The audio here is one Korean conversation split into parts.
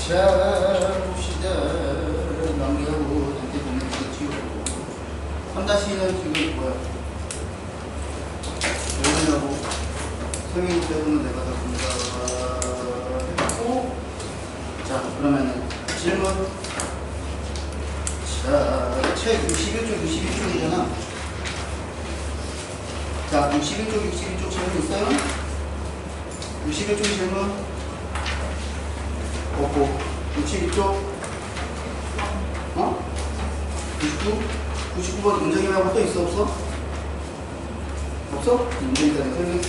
자, 봅시다. 남겨하고 단체 보면 이거 지우고 3-2는 지금 뭐야? 영원하고 성인 때문에 내가 다 분사했고, 자, 그러면은 질문. 자, 책 61쪽, 62쪽이잖아. 자, 61쪽, 62쪽 질문 있어요? 61쪽 질문? 없고. 62쪽? 어? 99? 99번 문정이 말고 또 있어, 없어? 없어? 문정이 있다. 내가 설명할게.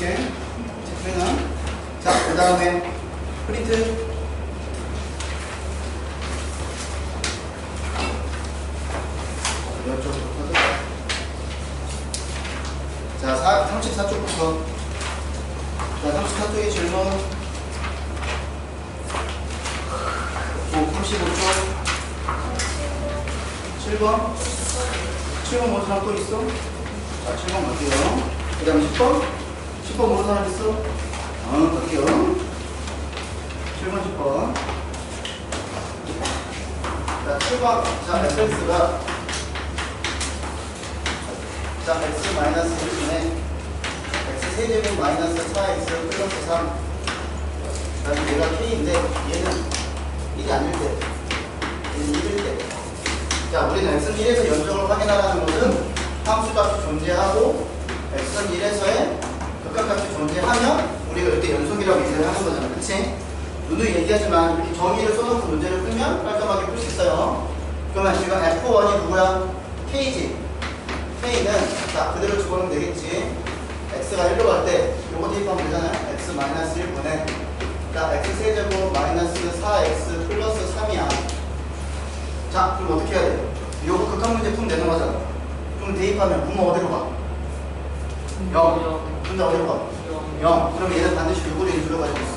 체크는. 자, 그 다음에 프린트. 이쪽부터 자, 34쪽부터. 자, 34쪽의 질문. 35쪽. 7번. 7번 모르는 사람 또 있어? 자, 7번 갈게요. 그 다음에 10번. 10번 모르는 사람 있어? 갈게요. 7번, 10번. 자, 7번. 자, fx가 자, x 마이너스 1분에 x 세제곱 마이너스 4x 플러스 3. 그다음에 얘가 k인데 얘는 1이 아닐 때, 얘는 1일 때. 자, 우리는 x는 1에서 연속을 확인하라는 것은 함수값이 존재하고 x는 1에서의 극각값이 존재하면 우리가 이때 연속이라고 얘기를 하는 거잖아. 그치? 누누이 얘기하지만 이렇게 정의를 써놓고 문제를 풀면 깔끔하게 풀 수 있어요. 그러면 지금 f1이 누구야? k지. k는 자, 그대로 집어넣으면 되겠지. x가 1로 갈 때 요거 대입하면 되잖아요. x 마이너스 1분의 자, x 세제곱 마이너스 4x 플러스 3이야. 자, 그럼 어떻게 해야 돼? 요거 극한 문제 풀면 되는 거잖아. 그럼 대입하면 분모 어디로 가? 0. 근데 어디로 가? 0. 그럼 얘는 반드시 요거를 인수로 가지고 있어.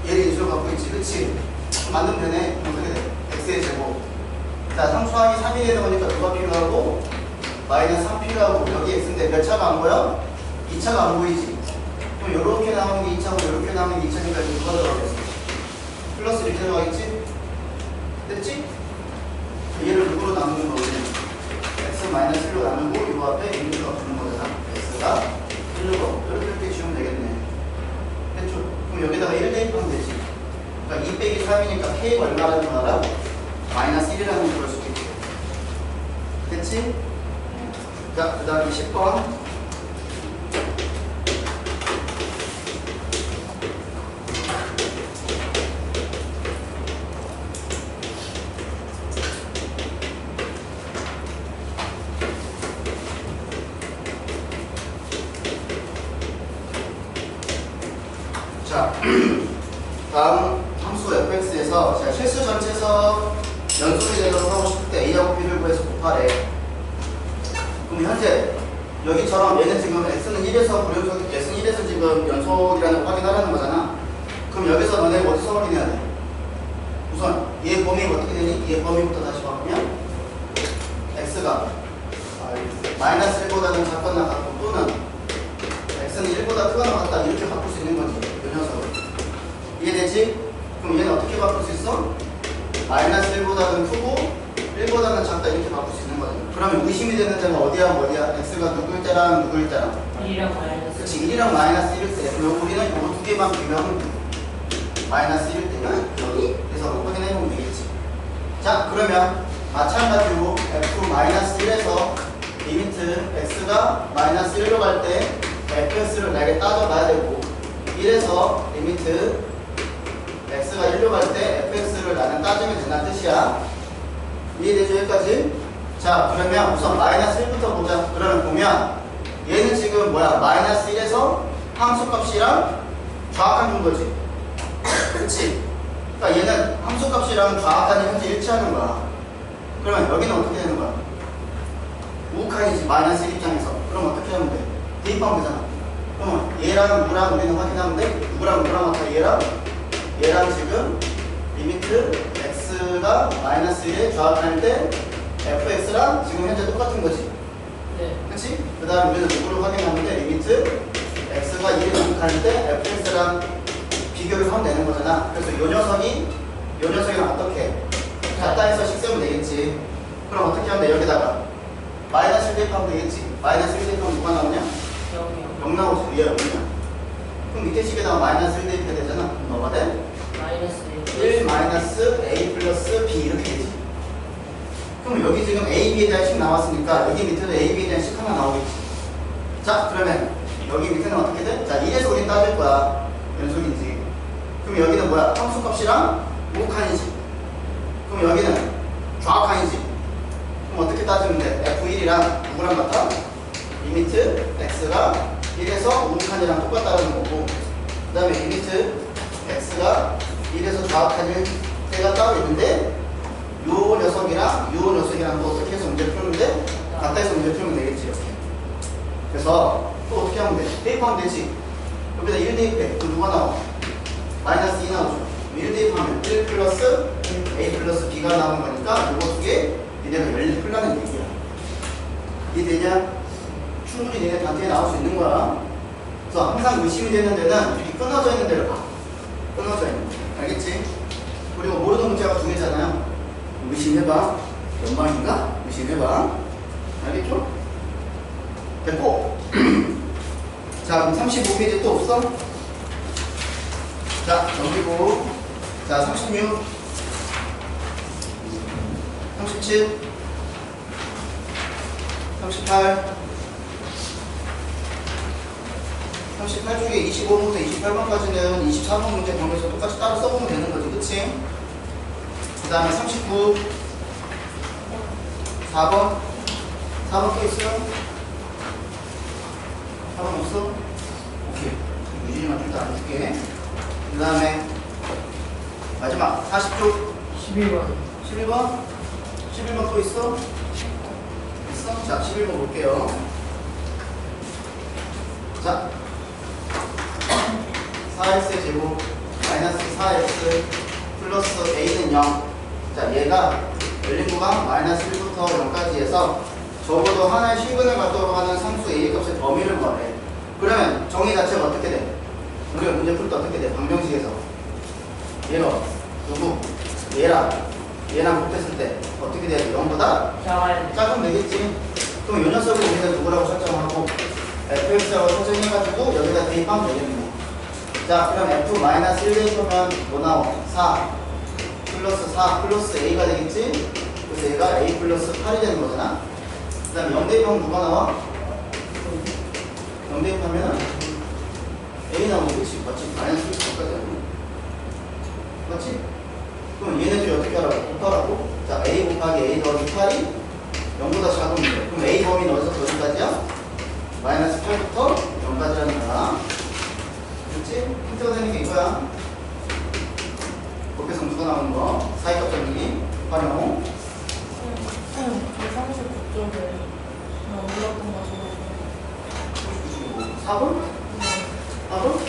얘를 인수로 갖고 있지. 그치? 만들면 되네. 그럼 어떻게 돼? x의 제곱. 자, 상수항이 3이 되는 거니까 누가 필요하고 마이너스 3 필요하고 여기 x인데 몇 차가 안 보여? 2차가 안 보이지. 그럼 요렇게 나오는 게 2차고 요렇게 나오는 게 2차니까 이거 누가 들어가겠어? 플러스 이렇게 들어가겠지? 됐지? 얘를 누구로 나누는 거거든? x 마이너스 1로 나누고 요 앞에 1로 주는 거잖아. x가 1로 이렇게 지우면 되겠네. 됐죠? 그럼 여기다가 1 대입하면 되지. 그러니까 2 빼기 3이니까 k가 얼마라는 거 알아? 마이너스 1이라는 걸 수 있겠지. 됐지? 자, 그 다음에 10번. 자, 다음 함수 fx에서 자, 실수 전체에서 연속이 되도록 하고 싶을 때 a하고 b를 구해서 곱하래. 그럼 현재 여기처럼 얘는 지금 x는 1에서 불연속, x는 1에서 지금 연속이라는 걸 확인하라는 거잖아. 그럼 여기서 너네 어디서 확인해야 돼? 우선 얘 범위가 어떻게 되니? 얘 범위부터 다시 바꾸면 x가 마이너스 1보다는 작거나 같고 또는 x는 1보다 크거나 같다 이렇게 바꿀 수 있는 거지. 이 녀석을. 이해되지? 그럼 얘는 어떻게 바꿀 수 있어? 마이너스 1보다는 크고 1보다는 작다 이렇게 바꿀 수 있는 거잖아. 그러면 의심이 되는 데는 어디야 어디야? x가 누구일 때랑 누구일 때랑? 1이랑 마이너스. 그치, 1이랑 마이너스 1일 때. 그럼 우리는 이 두 개만 비교하면 돼. 마이너스 1일 때는 여기. 그래서 확인해보면 되겠지. 자, 그러면 마찬가지로 f 마이너스 1에서 리미트 x가 마이너스 1로 갈 때 fx를 나에게 따져봐야 되고 1에서 리미트 x가 1로 갈 때 fx를 나는 따지면 된다는 뜻이야. 이해되죠? 여기까지? 자, 그러면 우선 마이너스 1부터 보자. 그러면 보면 얘는 지금 뭐야? 마이너스 1에서 함수값이랑 좌악한 거지. 그치? 그러니까 얘는 함수값이랑 좌악한이 현재 일치하는 거야. 그러면 여기는 어떻게 되는 거야? 우극한이지. 마이너스 1 입장에서. 그럼 어떻게 하면 돼? 대입하면 되잖아. 그러면 얘랑 누구랑 우리는 확인하면 돼? 누구랑 누구랑 같아? 얘랑 지금 리미트 x가 마이너스 1에 좌악할 때 fx랑 지금 현재 똑같은 거지. 네. 그치? 그 다음 우리는 누구를 확인하는데 리미트 x가 1에 우극할 때 fx랑 비교를 하면 되는 거잖아. 그래서 요 녀석이랑 어떻게 같다 해서 식 세우면 되겠지. 그럼 어떻게 하면 돼? 여기다가 마이너스 1 대입하면 되겠지. 마이너스 1 대입하면 누가 나오냐? 0 나오지. 위에 0이냐? 그럼 밑에 식에다가 마이너스 1 대입해야 되잖아. 그럼 뭐가 돼? 마이너스 1 마이너스 a 플러스 b 이렇게 되지. 그럼 여기 지금 a, b에 대한 식 나왔으니까 여기 밑에도 a, b에 대한 식 하나 나오겠지. 자, 그러면 여기 밑에는 어떻게 돼? 자, 이래서 우린 따질 거야. 연속이지. 그럼 여기는 뭐야? 함수값이랑 우극한이지. 그럼 여기는 좌악한이지. 그럼 어떻게 따지면 돼? F1이랑 누구랑 같아? 리미트 x가 1에서 우극한이랑 똑같다는 거고, 그 다음에 리미트 x가 1에서 좌악한일 때가 따로 있는데, 요 녀석이랑 요 녀석이랑 또 어떻게 해서 문제 풀면 돼? 같다 해서 문제 풀면 되겠지. 이렇게. 그래서 또 어떻게 하면 돼? 대입하면 되지. 여기다 1 대입해. 그럼 누가 나와? 마이너스 2 나오죠. 1 대입하면 1 플러스 a 플러스 b가 나오는 거니까 요거 두 개 니네가 열리 풀라는 얘기야. 이해되냐? 충분히 니네 단체에 나올 수 있는 거야. 그래서 항상 의심이 되는 데는 이렇게 끊어져 있는 데를 봐. 끊어져 있는 데. 알겠지? 그리고 모르는 문제가 두 개잖아요. 의심해봐. 연방인가? 의심해봐. 알겠죠? 됐고. 자, 그럼 35페이지 또 없어? 자, 넘기고. 자, 36, 37, 38, 38쪽에 25번부터 28번까지는 24번 문제 보면서 똑같이 따로 써보면 되는 거지, 그치? 그 다음에 39, 4번, 4번 또 있어요? 4번 없어? 오케이. 유진이만 좀 더 안 줄게. 그 다음에 마지막 40쪽 11번 11번? 11번 또 있어? 있어? 자, 11번 볼게요. 자, 4x 제곱 마이너스 4x 플러스 a는 0. 자, 얘가 열린 구간 마이너스 1부터 0까지 해서 적어도 하나의 실근을 갖도록 하는 상수 a 값의 범위를 구하래. 그러면 정의 자체가 어떻게 돼? 우리가 문제 풀 때 어떻게 돼? 방정식에서 얘로 누구? 얘랑 곱했을 때 어떻게 돼야 돼? 0보다 작으면 되겠지. 그럼 이 녀석을 우리가 누구라고 설정하고 fx라고 설정해가지고 여기다 대입하면 되겠네. 자, 그럼 f-1 대입하면 뭐 나와? 4 플러스 4 플러스 a가 되겠지? 그래서 얘가 a 플러스 8이 되는 거잖아. 그 다음에 0 대입하면 누가 나와? 0 대입하면 a 나오는 거지. 맞지? 마이너스 1까지 하고. 맞지? 그럼 얘네들이 어떻게 하라고? 곱하라고? 자, a 곱하기 a 더하기 8이 0보다 작으면 돼. 그럼 a 범위는 어디서 어디까지야? 마이너스 8부터 0까지라는 거야. 그렇지? 힌트가 되는 게 이거야. 곱해서 누가 나오는 거? 사이값 정리 활용. 39쪽에 올랐던 거 4번? 4번?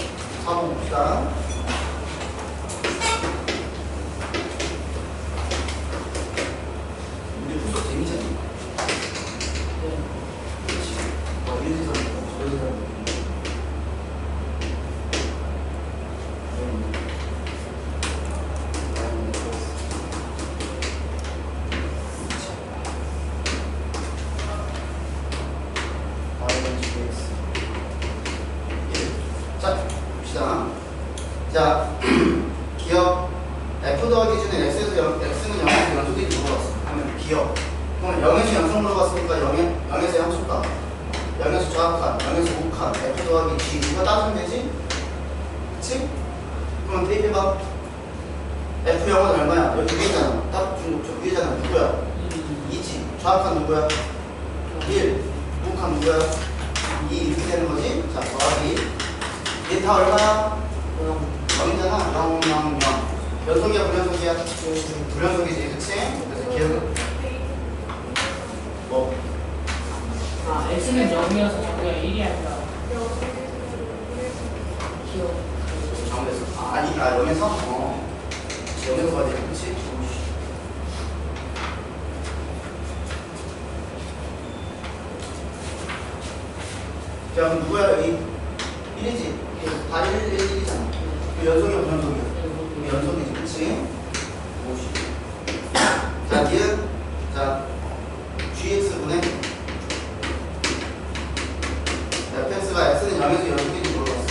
4번 봅시다. 문제 풀수 재미잖아. 그렇지. 이런 데서 저런 데서 자, 기억 f 더하기 기준에 x는 0에서 연속인지 물어봤어. 하면 기억. 그럼 0에서 연속 물어봤으니까 0에서 함수값, 0에서 좌악한, 0에서 우극한, f 더하기 g 누가 따지면 되지? 그치? 그럼 대입해봐. f 0은 얼마야? 여기 위에잖아. 딱 중국적 위에잖아. 누구야? 2지. 좌악한 누구야? 1. 우극한 누구야? 2 이렇게 되는 거지? 자, 더하기 얘 다 얼마야? 0이잖아. 0, 0, 0. 연속이야, 불연속이야? 불연속이지, 그치? 그래서 기억은 뭐? 아, x는 0이어서 저기가 1이 아니라 기억. 정에서. 아니, 0에서? 0에서 가야 돼, 그치? 자, 그럼 누구야, 여기? 1이지? 다 1, 1, 1이잖아. 연속이야, 불연속이야? 연속이지, 그치? 50. 자, 니은, 자, gx분의 fx가 x는 0에서 연속인지 물어봤어.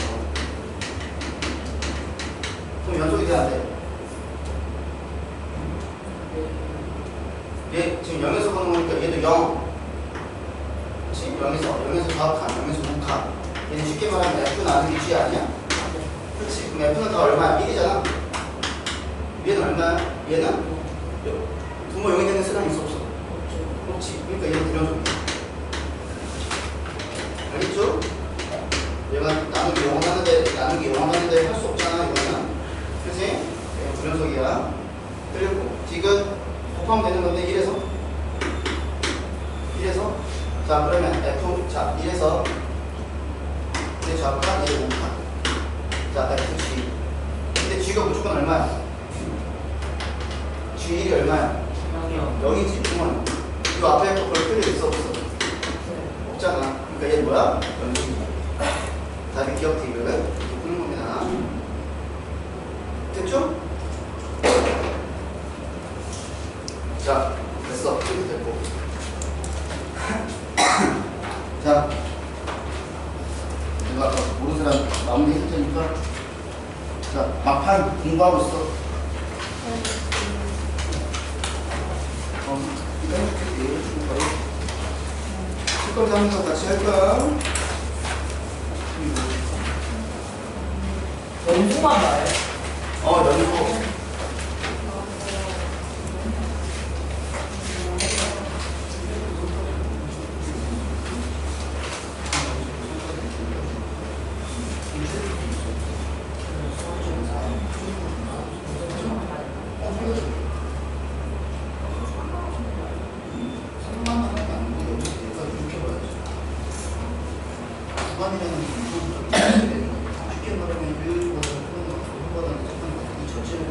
그럼 연속이 돼야 안 돼? 얘 지금 0에서 보는 거니까 얘도 0. 그치? 0에서 좌우칸, 0에서 우칸. 얘는 쉽게 말하면 f 나누기 g 아니야? 그치? 그럼 f는 다 얼마야? 1이잖아? 얘는 얼마야? 얘는? 분모 0이 되는 수량이 있어 없어? 없지. 그러니까 얘는 불연속이야. 알겠죠? 얘가 나누기 0 하는데 할 수 없잖아, 이거는. 그치? 얘는 불연속이야. 그리고 디귿 곱하면 되는 건데 1에서 자, 그러면 f 자 1에서 얘 좌우칸, 얘 우칸. 자, fg. 근데 g가 무조건 얼마야? g1이 얼마야? 0이지, 그러면 이 앞에 걸 필요 있어 없어? 없잖아. 그러니까 얘는 뭐야? 연속이야. 답이 기억 디귿 이렇게 푸는 겁니다. 됐죠? 자, 됐어. 이렇게 됐고. 자, 내가 아까 모르는 사람 마무리 했을 테니까. 자, 막판 공부하고 있어. 이거 해줄게. 실컷 하는 거 같이 할까? 연속만 나요? 연속. 주관이라는 게 쉽게 말하면 1보다 이 전체를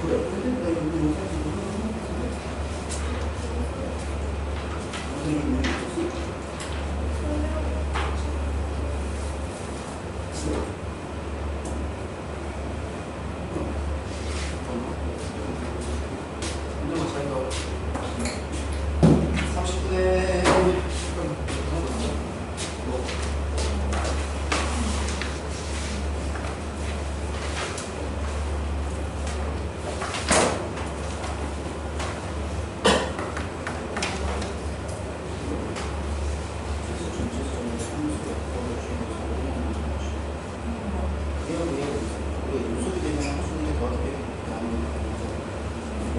그래. 근데 나 이거 선생님이 문제만 잘 넣어. 30분에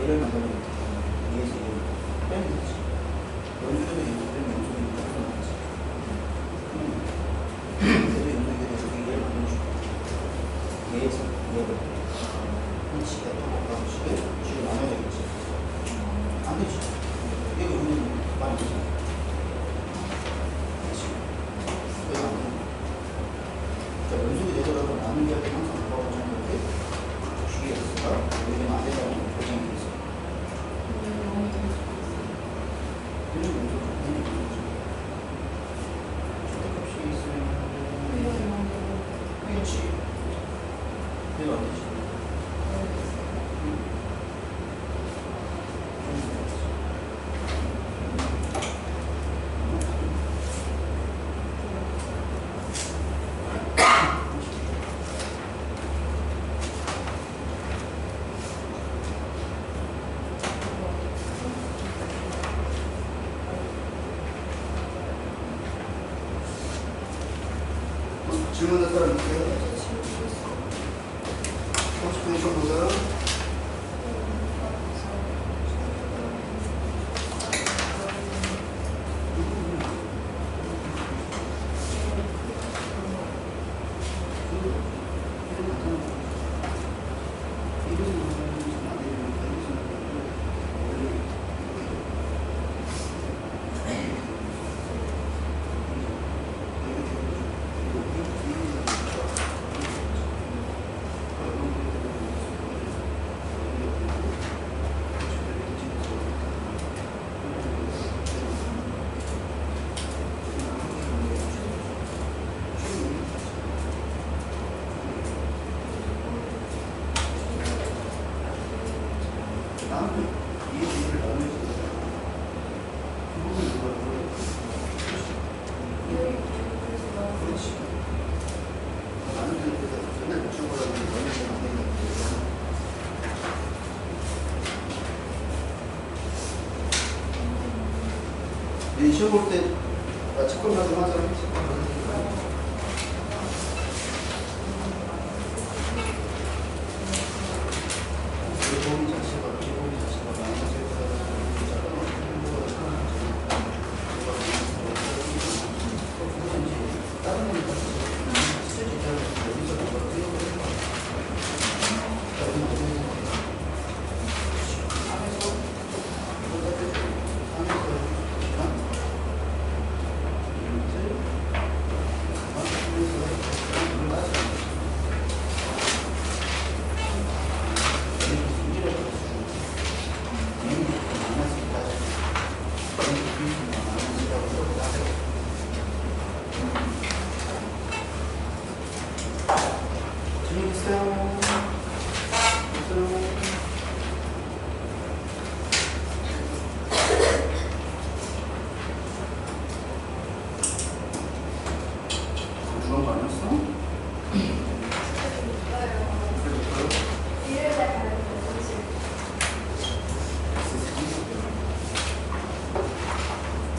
얘를 만들면 얘에서 얘를 빼면 되지. 연주도 얘를 빼면 연속이 나타나지. 얘도 연속이 돼서 얘를 만들어줄게. 얘에서 얘를. 그렇지. 그렇지. 지금 나눠야 되겠지. 안 되지. 얘가 여기는 많이 되잖아. 그렇지. 얘가 안 돼. 자, 연속이 되더라도 나누기 할 때 항상 뭐라고 생각해? 주의했을까? 여기는 안 된다는 보장이 있어. 절대값이 있으면 그렇지. 얘가 안 되지. 질문할 사람 있어요? 30분 쉬어보자. 시험 볼 때 채권 가서 하잖아. 기본 자체가 다른 건 스테이지 그런 거 아니었어?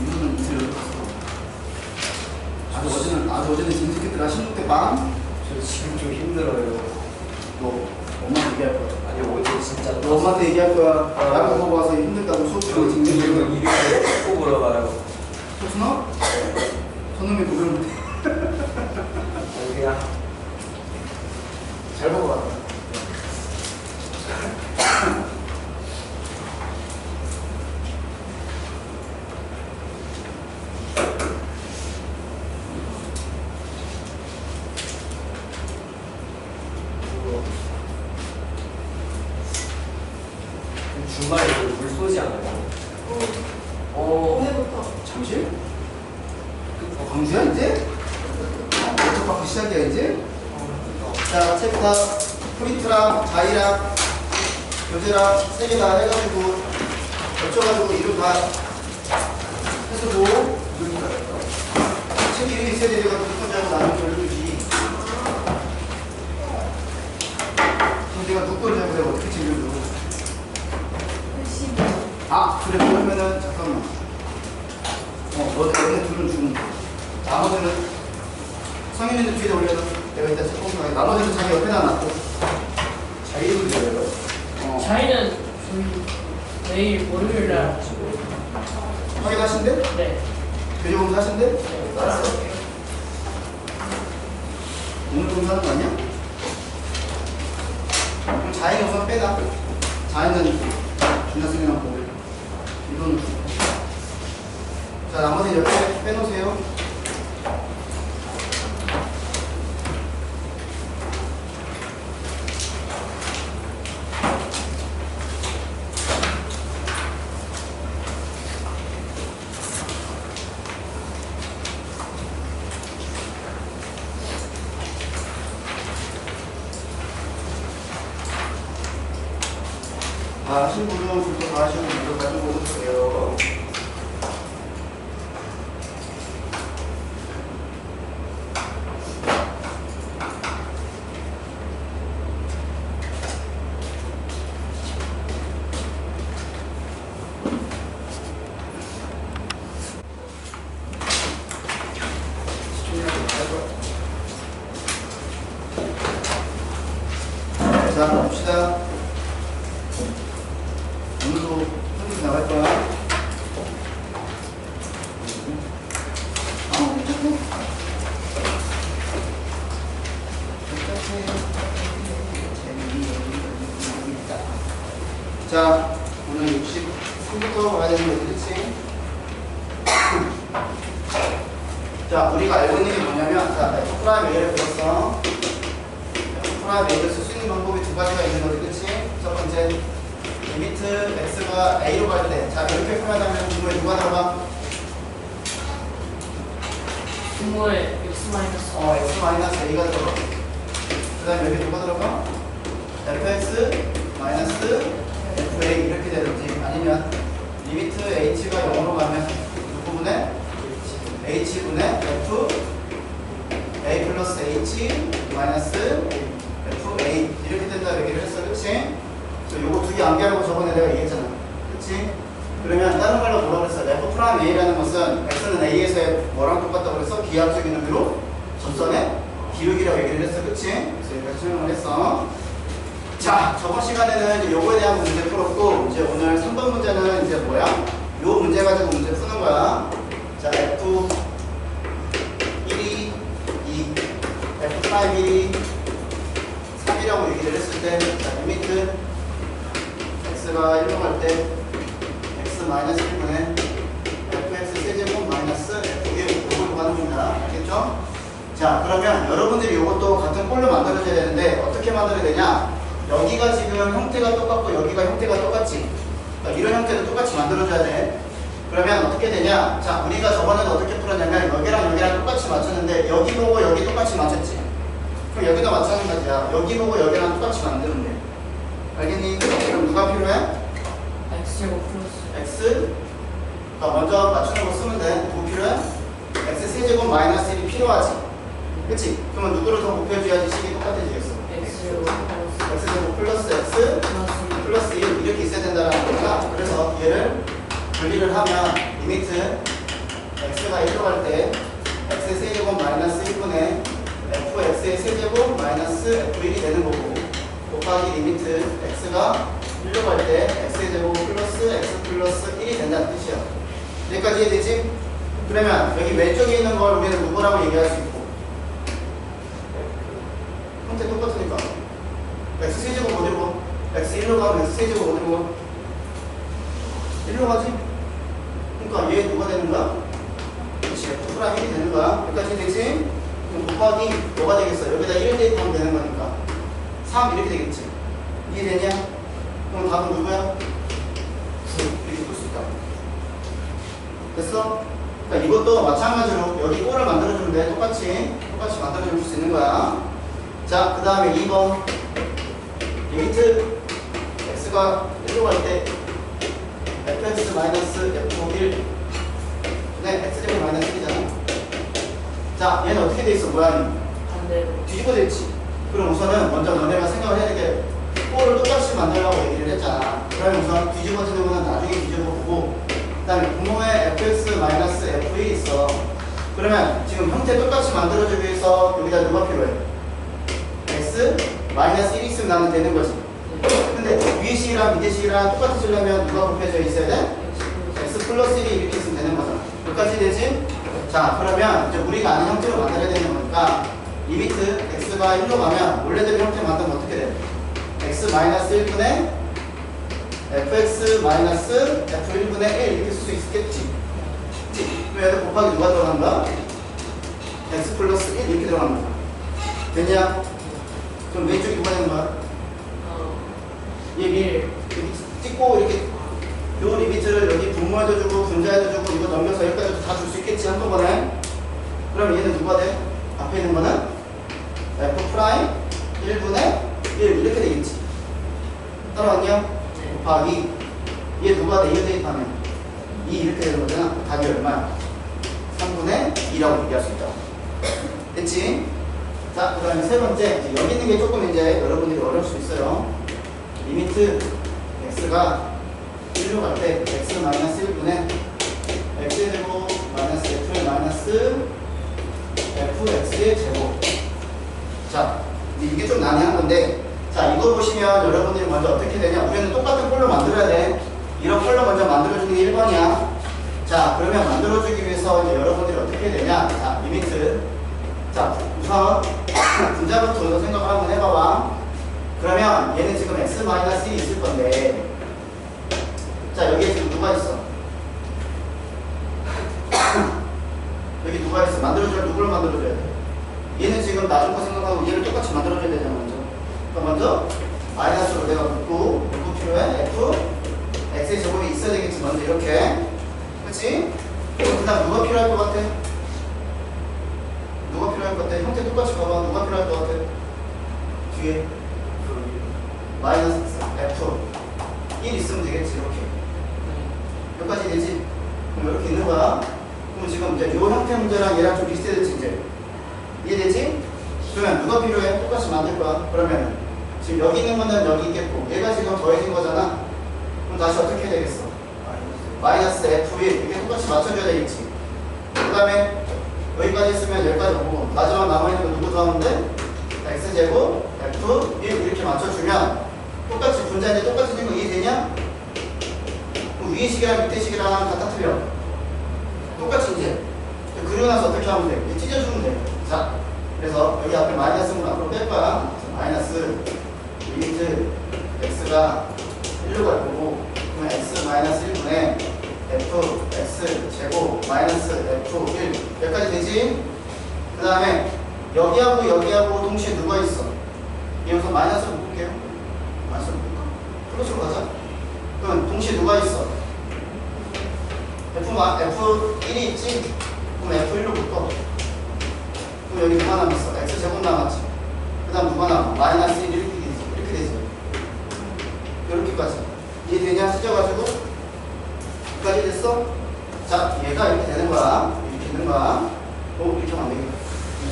이거는 이틀 열었어. 어제는 진스키트가 16대 반? 저 지금 좀 힘들어요. 너 엄마한테 얘기할 거야. 아니 어제 진짜 너 엄마한테 얘기할 거야. 야구 보고 와서 힘들다고 수업 저 시간에 지금 징징거리고. 일요일에 꼭 보러 가요. 석순아? 선생님이 고생 못해. 아니 그냥 잘 보고 와. 주말에 물 쏘지 않아요? 오늘부터. 잠실? 광주야 이제? 또 받고 시작이야 이제? 자, 챕터 프린트랑 자이랑 교재랑 세 개 다 해가지고 겹쳐가지고 이름 다 해서도 책 이름이 있어야 되니까 누군지 나는 걸려주지. 그럼 내가 누구 건지 알고 내가 어떻게 챙겨줘? 아, 그래 그러면은 잠깐만. 너네 둘은 주면 돼. 나머지는 성인인들 뒤에 올려서 내가 일단 책봉하게. 나머지는 자기 옆에다 놔둬. 자기 이름을 줘요. 저희는 저희 내일 월요일 날 확인하신대? 네. 교재 검사 하신대? 네. 알았어. 오늘 검사하는 거 아니야? 그럼 자연이 우선 빼다. 자연은 준하승이랑 보고 이건 자 나머지 옆에 빼놓으세요. 다 하신 분은 불도 다 하시고 물도 가지고 오세요. 자, 봅시다. 오늘도 한국 나갈 거야. 자, 오늘 63부터 가야 되는 거지, 그치? 자, 우리가 알고 있는 게 뭐냐면, 자, F'A를 배웠어. F'A를 쓸 수 있는 방법이 두 가지가 있는 거지, 그치? 첫 번째, 리미트 x가 a로 갈 때, 자, 이렇게 표현하면 분모에 누가 들어가? 분모에 x 마이너스. x 마이너스 a가 들어가. 그 다음에 여기 누가 들어가? fx 마이너스 fa 이렇게 되든지, 아니면 리미트 h가 0으로 가면 누구분의 h분의 f a 플러스 h 마이너스 fa 이렇게 된다 얘기를 했어, 그치? 요거 두 개 암기하라고 저번에 내가 얘기했잖아, 그치? 그러면 다른 말로 뭐라 그랬어? F'A라는 것은 x는 a에서 뭐랑 똑같다고 그랬어? 기하학적인 의미로 전선의 기울기라고 얘기를 했어, 그치? 그래서 여기까지 설명을 했어. 자, 저번 시간에는 이제 요거에 대한 문제 풀었고, 이제 오늘 3번 문제는 이제 뭐야? 요 문제 가지고 문제 푸는 거야. 자, F 1이 2, F'1이 3이라고 얘기를 했을 때, 자, 리미트 x가 1로 갈 때 x 마이너스 1분의 fx 세제곱 마이너스 f 이걸로 가는 겁니다. 알겠죠? 자, 그러면 여러분들이 이것도 같은 꼴로 만들어줘야 되는데 어떻게 만들어야 되냐? 여기가 지금 형태가 똑같고 여기가 형태가 똑같지? 그러니까 이런 형태도 똑같이 만들어줘야 돼. 그러면 어떻게 되냐? 자, 우리가 저번에는 어떻게 풀었냐면 여기랑 여기랑 똑같이 맞췄는데 여기 보고 여기 똑같이 맞췄지? 그럼 여기도 마찬가지야. 여기 보고 여기랑 똑같이 만드는 돼. 알겠니? 그럼 누가 필요해? x제곱 플러스. x. 그러니까 먼저 맞추는 거 쓰면 돼. 누구 필요해? x 세제곱 마이너스 1이 필요하지. 그치? 그러면 누구를 더 곱해줘야지 식이 똑같아지겠어. x제곱 플러스. x제곱 플러스 x 플러스 1 이렇게 있어야 된다는 거니까. 그래서 얘를 분리를 하면 리미트 x가 1로 갈 때 x 세제곱 마이너스 1분의 fx의 세제곱 마이너스 f1이 되는 거고, 곱하기 리미트 x가 1로 갈 때 x의 제곱 플러스 x 플러스 1이 된다는 뜻이야. 여기까지 이해되지? 그러면 여기 왼쪽에 있는 걸 우리는 누구라고 얘기할 수 있고, 형태 똑같으니까 x 세제곱 어디로 가? x 1로 가면 x 세제곱 어디로 가? 1로 가지? 그러니까 얘 누가 되는 거야? 그렇지, F'A이 되는 거야. 여기까지 되지? 그럼 곱하기 뭐가 되겠어? 여기다 1 대입하면 되는 거니까 3 이렇게 되겠지. 이해되냐? 그럼 답은 누구야? 됐어? 그러니까 이것도 마찬가지로 여기 꼴을 만들어주면 돼. 똑같이 만들어줄 수 있는 거야. 자, 그 다음에 2번 리미트 x가 1로 갈 때 fx 마이너스 f 1 네, x제곱 마이너스 1이잖아. 자, 얘는 어떻게 돼 있어? 모양이 반대로. 뒤집어 져 있지. 그럼 우선은 먼저 너네가 생각을 해야 되게 꼴을 똑같이 만들라고 얘기를 했잖아. 그러면 우선 뒤집어지는 거는 나중에 뒤집어 보고, 그 다음에 분모에 fx 마이너스 f1이 있어. 그러면 지금 형태 똑같이 만들어주기 위해서 여기다 누가 필요해? x 마이너스 1이 있으면 나는 되는 거지. 근데 위에 식이랑 밑에 식이랑 똑같이 쓰려면 누가 곱해져 있어야 돼? x 플러스 1이 이렇게 있으면 되는 거잖아. 여기까지 되지? 자, 그러면 이제 우리가 아는 형태로 만들어야 되는 거니까 리미트 x가 1로 가면 원래대로 형태 만들면 어떻게 돼? x 마이너스 1분의 fx 마이너스 f1분의 1 이렇게 쓸 수 있겠지. 그럼 얘들 곱하기 누가 들어간 거야? x 플러스 1 이렇게 들어간 거야. 됐냐? 그럼 왼쪽이 누가 되는 거야? 얘 찍고 이렇게 요 리미트를 여기 분모에도 주고 분자에도 주고 이거 넘겨서 여기까지 다 줄 수 있겠지 한꺼번에. 그럼 얘는 누가 돼? 앞에 있는 거는 f 프라임 1분의 1 이렇게 되겠지. 따라왔냐? 곱하기 얘 누가 돼? 얘 대입하면 2 이렇게 되는 거잖아. 답이 얼마야? 3분의 2라고 얘기할 수 있다. 됐지? 자, 그 다음에 세 번째, 여기 있는 게 조금 이제 여러분들이 어려울 수 있어요. 리미트 x가 1로 갈 때 x 마이너스 1분의 x제곱 마이너스 f의 마이너스 fx의 제곱. 자, 이게 좀 난해한 건데, 자, 이거 보시면 여러분들이 먼저 어떻게 되냐? 우리는 똑같은 꼴로 만들어야 돼. 이런 꼴로 먼저 만들어주는 게 1번이야. 자, 그러면 만들어주기 위해서 이제 여러분들이 어떻게 되냐? 자, 리미트. 자, 우선 분자부터 생각을 한번 해봐봐. 그러면 얘는 지금 x-1이 있을 건데, 자, 여기에 지금 누가 있어? 여기 누가 있어? 만들어줘야 누구를 만들어줘야 돼? 얘는 지금 나중 거 생각하고 얘를 똑같이 만들어줘야 되잖아. 먼저 먼저 마이너스로 내가 묶고 필요해 f x의 제곱이 있어야 되겠지. 먼저 이렇게, 그렇지? 그 다음 누가 필요할 것 같아? 누가 필요할 것 같아? 형태 똑같이 봐봐. 누가 필요할 것 같아? 뒤에 마이너스 f 1 있으면 되겠지. 이렇게 여기까지 되지? 그럼 이렇게 있는 거야. 그럼 지금 이제 이 형태 문제랑 얘랑 좀 비슷해졌지. 이제 이해되지? 그러면 누가 필요해? 똑같이 만들 거야. 그러면 지금 여기 있는 거는 여기 있겠고 얘가 지금 더해진 거잖아. 그럼 다시 어떻게 해야 되겠어? 마이너스 f1 이게 똑같이 맞춰줘야 되겠지. 그 다음에 여기까지 했으면 여기까지 오고 마지막 남아있는 거 누구 더하는데? x제곱 f1 이렇게 맞춰주면 똑같이 분자인데 똑같이 된 거 이해되냐? 그럼 위에 식이랑 밑에 식이랑 갖다 틀려. 똑같이 이제 그리고 나서 어떻게 하면 돼? 이제 찢어주면 돼. 자, 그래서 여기 앞에 마이너스는 앞으로 뺄 거야. 마이너스 리미트 x가 1로 갈 거고, 그러면 x 마이너스 1분의 f x 제곱 마이너스 f 1 여기까지 되지? 그 다음에 여기하고 여기하고 동시에 누가 있어? 여기서 마이너스로 묶을게요. 마이너스로 묶을까? 플러스로 가자. 그럼 동시에 누가 있어? f1이 있지? 그럼 f1로 묶어. 그럼 여기 누가 남았어? x 제곱 남았지? 그 다음 누가 남아? 마이너스 1 이렇게 되지. 이렇게 되지. 이렇게까지. 이해되냐? 쓰져가지고 여기까지 됐어? 자, 얘가 이렇게 되는 거야. 이렇게 되는 거야. 오, 이렇게 하면 안 되겠다.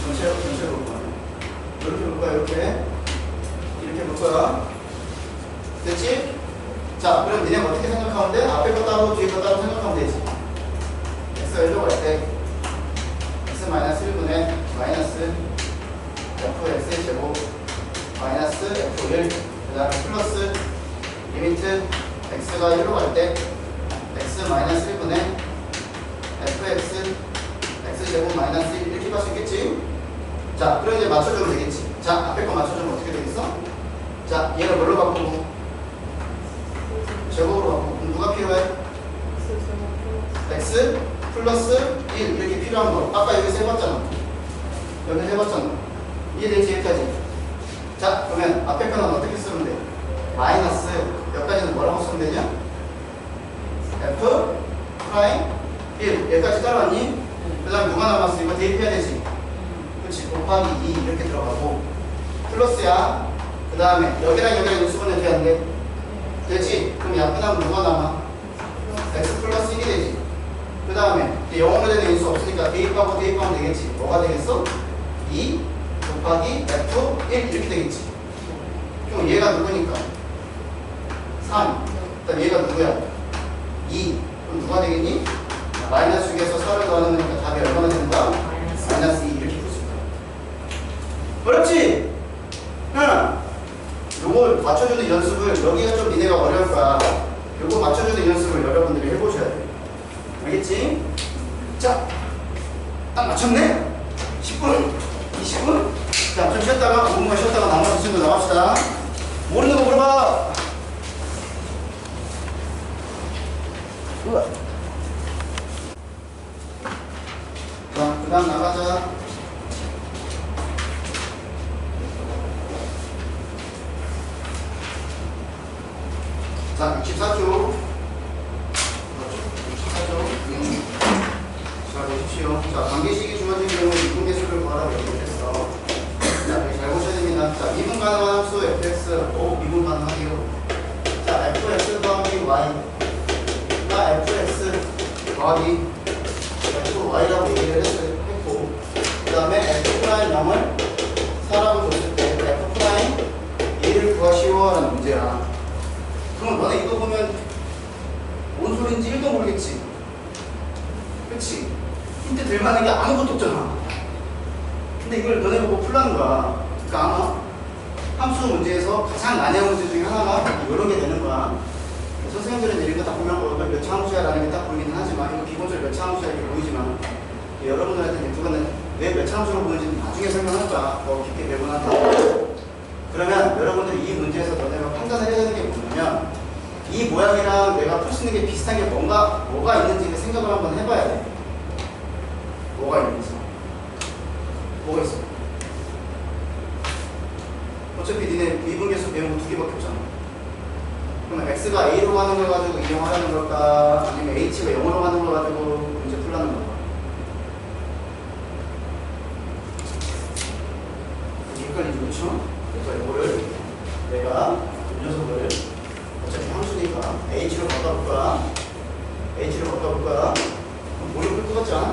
전체로 볼 거야. 이렇게 볼 거야. 이렇게 볼 거야. 됐지? 자, 그럼 니네가 어떻게 생각하면 돼? 앞에 거 따로 뒤에 거 따로 생각하면 되지. x가 1로 갈 때 x 마이너스 1분의 마이너스 fx의 제곱 마이너스 f1 그 다음에 플러스 리미트 x가 1로 갈 때 x 마이너스 1분의 fx x제곱 마이너스 1 이렇게 갈 수 있겠지? 자, 그럼 이제 맞춰주면 되겠지. 자, 앞에 거 맞춰주면 어떻게 되겠어? 자, 얘를 뭘로 바꾸고? 제곱으로 바꾸고. 그럼 누가 필요해? x 플러스 1 이렇게 필요한 거. 아까 여기서 해봤잖아. 여기서 해봤잖아. 이해되지? 여기까지. 자, 그러면 앞에 거는 어떻게 쓰면 돼? 마이너스 여기까지는 뭐라고 쓰면 되냐? f 프라임 1 여기까지 따라왔니? 그 다음에 뭐가 남았어? 이거 대입해야 되지. 그렇지. 곱하기 2 이렇게 들어가고 플러스야. 그 다음에 여기랑 여기랑 인수분해 돼야 안 돼? 되지? 그럼 약분하면 뭐가 남아? x 플러스 1이 되지. 그 다음에 0으로 되는 인수 없으니까 대입하고 대입하면 되겠지. 뭐가 되겠어? 2 곱하기 f 1 이렇게 되겠지. 그럼 얘가 누구니까? 3. 그 다음 얘가 누구야? 2. 그럼 누가 되겠니? 마이너스 6에서 4를 더하는 거니까 답이 얼마나 되는 거야? 마이너스 2 이렇게 풀 수 있다. 어렵지? 응. 요걸 맞춰주는 연습을 여기가 좀 니네가 어려울 거야. 요거 맞춰주는 연습을 여러분들이 해보셔야 돼. 알겠지? 자, 딱 맞췄네? 10분? 20분? 자, 좀 쉬었다가 5분만 쉬었다가 나머지 친구 나갑시다. 모르는 거 물어봐. 우와. 자, 그 다음 나가자. 자, 64쪽. 64쪽. 자, 보십시오. 자, 관계식이 주어진 경우 이분계수를 구하라고 얘기했어. 자, 여기 잘 보셔야 됩니다. 자, 미분 가능한 함수 fx, 미분 가능하게요. 자, fx 더하기 y가 fx 더하기 fy라고 얘기를 했고, 그 다음에 f'0을 4라고 줬을 때 f'1을 구하시오 라는 문제야. 그럼 너네 이거 보면 뭔 소린지 1도 모르겠지? 그치? 힌트 될 만한 게 아무것도 없잖아. 근데 이걸 너네 보고 풀라는 거야. 그러니까 아마 함수 문제에서 가장 난해한 문제 중에 하나가 이런 게 되는 거야. 선생님들은 이런 거 딱 보면 몇 차 함수야 라는 게 딱 보이긴 하지만 이거 기본적으로 몇 차 함수야 이렇게 보이지만 여러분들한테 그거는 왜 몇 차 함수로 보이는지는 나중에 설명할 거야. 더 깊게 배우고 난 다음에. 그러면 여러분들이 이 문제에서 너네가 판단을 해야 되는 게 뭐냐면 이 모양이랑 내가 풀 수 있는 게 비슷한 게 뭐가 있는지 생각을 한번 해봐야 돼. 뭐가 있는지. 뭐가 있어? 어차피 니네 미분계수 배운 거 2개밖에 없잖아. 그러면 x가 a로 가는 걸 가지고 이용하라는 걸까? 아니면 h가 0으로 가는 걸 가지고 문제 풀라는 걸까? 헷갈리지, 그렇죠? 그래서 이거를 내가 이 녀석을 어차피 함수니까 h로 바꿔볼까? h로 바꿔볼까? 뭐를 풀 것 같지 않아?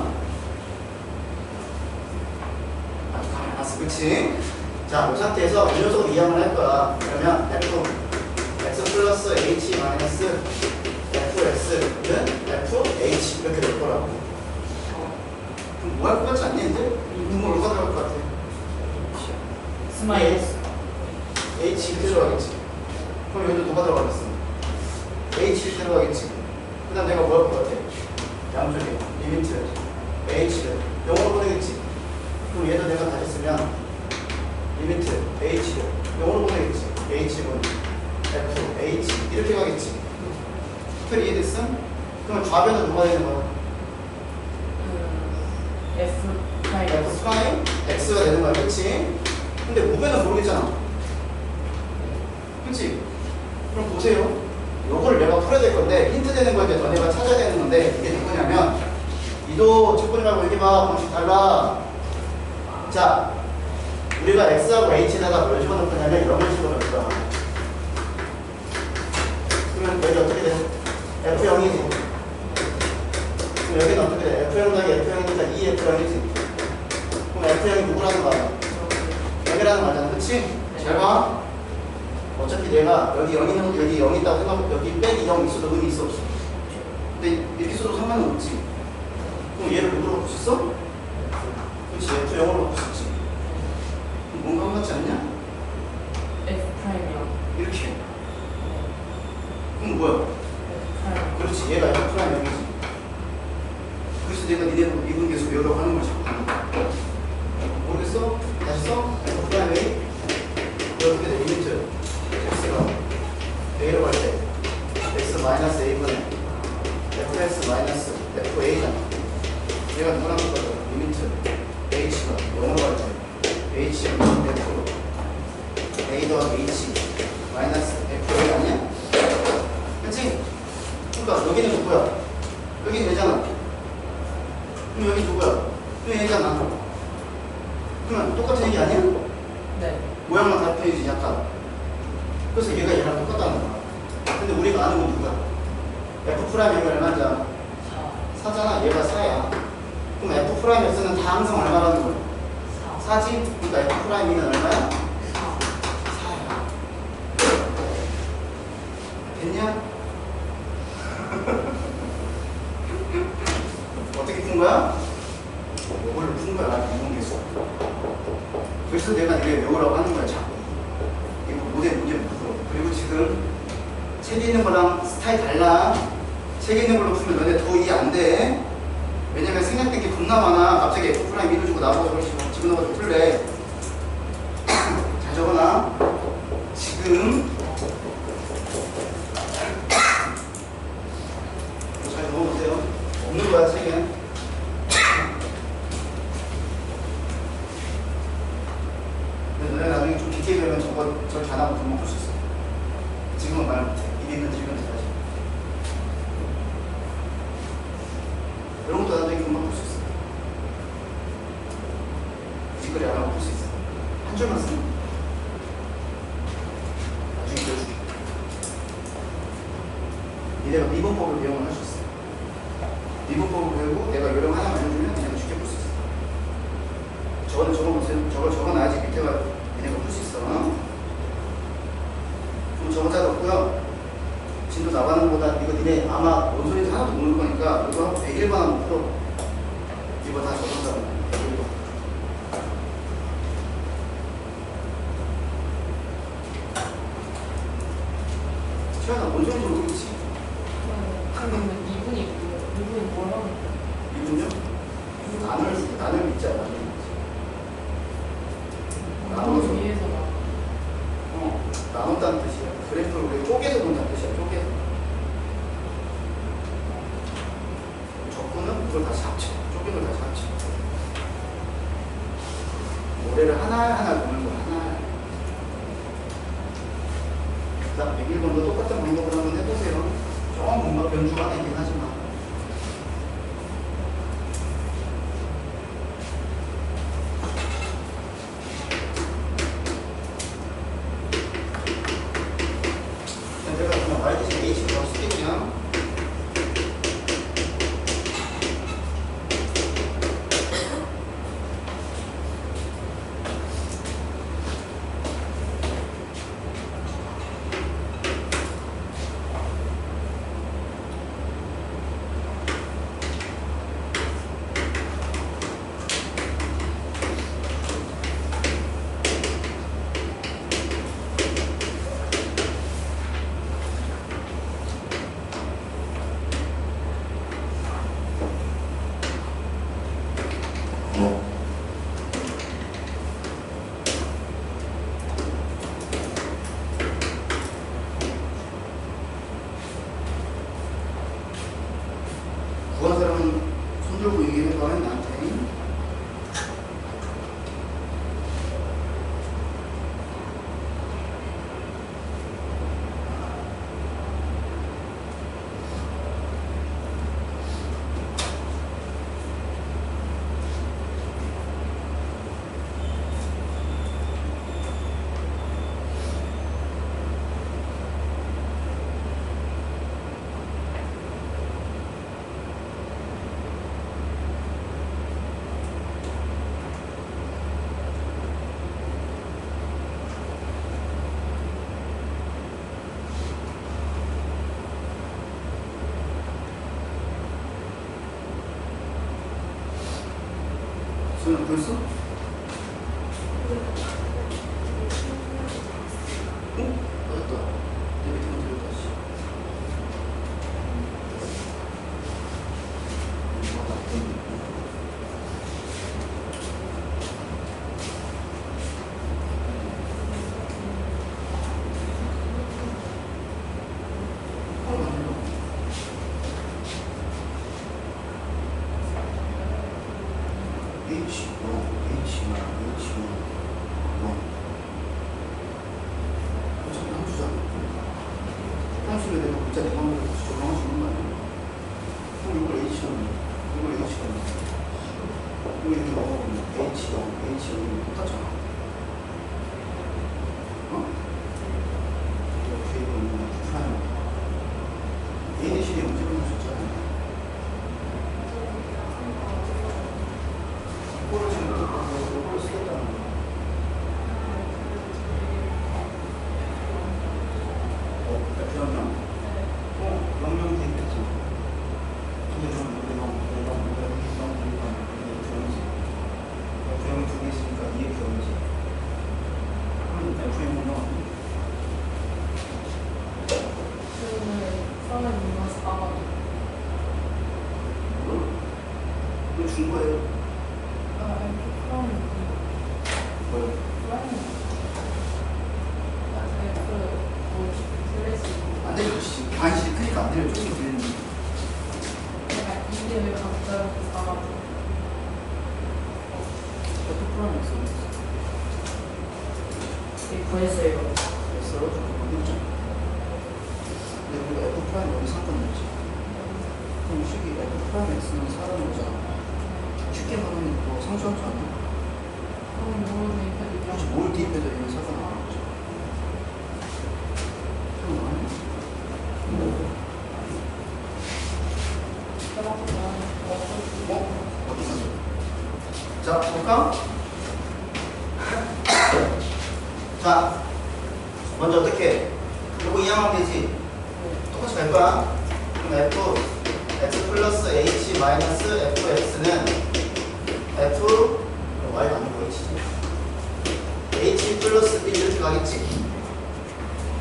아주 가만히 놨어, 그치? 자, 이 상태에서 이 녀석을 이항을 할 거야. 그러면 x 플러스 h 마이너스 fx는 fh 이렇게 될 거라고. 그럼 뭐 할 것 같지 않니, 이제? 이거 누가 들어갈 것 같아? 스마일스. h 이렇게 들어가겠지. 그럼 여기도 누가 들어가겠어? h 이렇게 들어가겠지. 그 다음 내가 뭐 할 것 같아? 양쪽에 리미트 h를 0으로 보내겠지. 그럼 얘도 내가 다시 쓰면 리미트 h를 0으로 보내겠지. h는 f, h 이렇게 가겠지. 특별히 이해됐어? 그러면 좌변은 누가 되는 거야? F 프라임. f 프라임 x가 되는 거야, 그렇지? 근데 우변은 모르겠잖아. 그치? 그럼 보세요. 요거를 내가 풀어야 될 건데 힌트 되는 거 이제 너네가 찾아야 되는 건데 이게 누구냐면 이도 첫 번째라고 여기 봐. 방식 달라. 자, 우리가 x하고 h에다가 뭘 집어넣을 거냐면 0을 집어넣을 거야. 그러면 여기 어떻게 돼? f0이지. 그럼 여기는 어떻게 돼? f0 더하기 f0이니까 2f0이지. 그럼 f0이 누구라는 거야? 0이라는 말이잖아. 그치? 잘 봐. 어차피 내가 여기 0 있는 것도 여기 0 있다고 생각하고 여기 빼기 0 있어도 의미 있어 없어? 근데 이렇게 써도 상관은 없지. 그럼 얘를 누구로 바꿀 수 있어? 그렇지. F0으로 바꿀 수 있지. 그럼 뭔가 한 같지 않냐? F 프라임이요. 이렇게. 그럼 뭐야? F 프라임. 그렇지. 얘가 F 프라임 0이지. 그래서 내가 니네도 미분계수 여러 하는 걸 자꾸 하는 거야. 모르겠어? 다시 써? F 프라임 A. 어떻게 돼? 리미트 x가 a로 갈 때 x 마이너스 a분의 fx 마이너스 fa잖아. 얘가 누구랑 똑같아? 리미트 h가 0으로 갈 때 h는 f a 더하기 h 마이너스 fa 아니야? 그치? 그러니까 여기는 누구야? 여기는 되잖아. 여기 누구야? 또 얘잖아. 그러면 똑같은 얘기 아니야? 네. 모양만 다른 편이지 약간. 그래서 얘가 얘랑 똑같다는 거야. 근데 우리가 아는 건 누구야? F 프라임 얘가 얼마냐? 4. 4잖아. 얘가 4야. 그럼 F 프라임에서는 다 항상 얼마라는 거야? 4. 4지? 그러니까 F 프라임이는 얼마야? 4. 4야. 됐냐? 어떻게 푼 거야? 요걸로 푼 거야. 이용해서. 그래서 내가 이게 외우라고 하는 거야. 자꾸. 이거 모델 문제 풀어. 그리고 지금 책에 있는 거랑 스타일 달라. 책에 있는 걸로 풀면 너네 더 이해 안 돼. 왜냐면 생략된 게 겁나 많아. 갑자기 F 프라임 미를 주고 나보고 저걸 집어넣어서 풀래. 잘 적어놔. 지금 잘 적어놓으세요. 없는 거야 책에. 근데 너네 나중에 좀 디테일 되면 저렇게 안 하고 금방 풀 수 있어. 지금은 말 못해. 입에 있는 들으면 돼야지. 이런 것도 나중에 금방 풀 수 있어. 뒷거리 안 하고 풀 수 있어. 한 줄만 쓰면 나중에 배워줄게. 니네가 미분법을 배우면 할 수 있어. 미분법을 배우고 내가 요령 하나만 해주면 그냥 쉽게 풀 수 있어. 저거는 적어보세요. 저걸 적어놔야지 밑에가 얘네가 풀 수 있어. 그럼 적어자 넣고요. 진도 나가는 거보다 이거 니네 아마 뭔 소리인지 하나도 모를 거니까 이거 하고 101번 한번 풀어. 이거 다 적었다고. 101번. 시원아, 뭔 소리인지 모르겠지? 그러면 2분이 있고요. 2분이 뭘 하는 거예요? 이분요? 나눌 있잖아. 나누기 위해서 나. 나눈다는 뜻이야. 그래프를 우리 쪼개서 본다는 뜻이야. 쪼개서. 적분은 그걸 다시 합쳐. 쪼개는 걸 다시 합쳐. 모래를 하나하나 보는 거야. 하나하나. 자, 101번도 똑같은 방법으로 한번 해보세요. 조금 뭔가 변주가 하나 있긴 하지만. 내가 그냥 말듯이 H로 바로 쓸게 그냥. 구한 사람은 손 들고 얘기해봐. 나한테. 수는 벌써? 맞았다. 내 밑에 먼저 들었다. 씨. 어차피 함수잖아. 함수를 내가 문자 대방으로 적용할 수 있는 거 아니야? 그럼 이걸 H는 이걸 H가 이거 이렇게 넣어보면 H0, H0이 똑같잖아. 어? 이렇게 보면 프라임. A 대신에 0제곱은 숫자잖아. 이거를 지금 이거를 쓰겠다는 거야. F0명. 영명 대입했지. 근데 좀 F형이 두 개 있으니까 2의 F형이지. 그럼 F형은 나왔네. 처음에 미마스 까가지고 이거 준 거예요. 처음에 뭐요? 안 들려주지. 반씩 크니까 안 들려. 조금 들리는데. 내가 이게 왜 갑자기 싸가지고 F 프라임 X 구했어요. X로 조금 보자. 근데 우리가 F 프라임 여기 상관없지. 그럼 식이 F 프라임 X는 사라는 거잖아. 쉽게 말하면 뭐 상수함수 아니야? 그럼 뭐로 혹시 뭘 대입해도 얘는 상관없는 거지. 그럼 아니야? 어디 가서? 자, 볼까? 자, 먼저 어떻게? 이거 이항하면 되지? 똑같이 갈 거야. 그럼 x 플러스 h 마이너스 fx는 f y가 아니고 h지. h 플러스 b 이렇게 가겠지?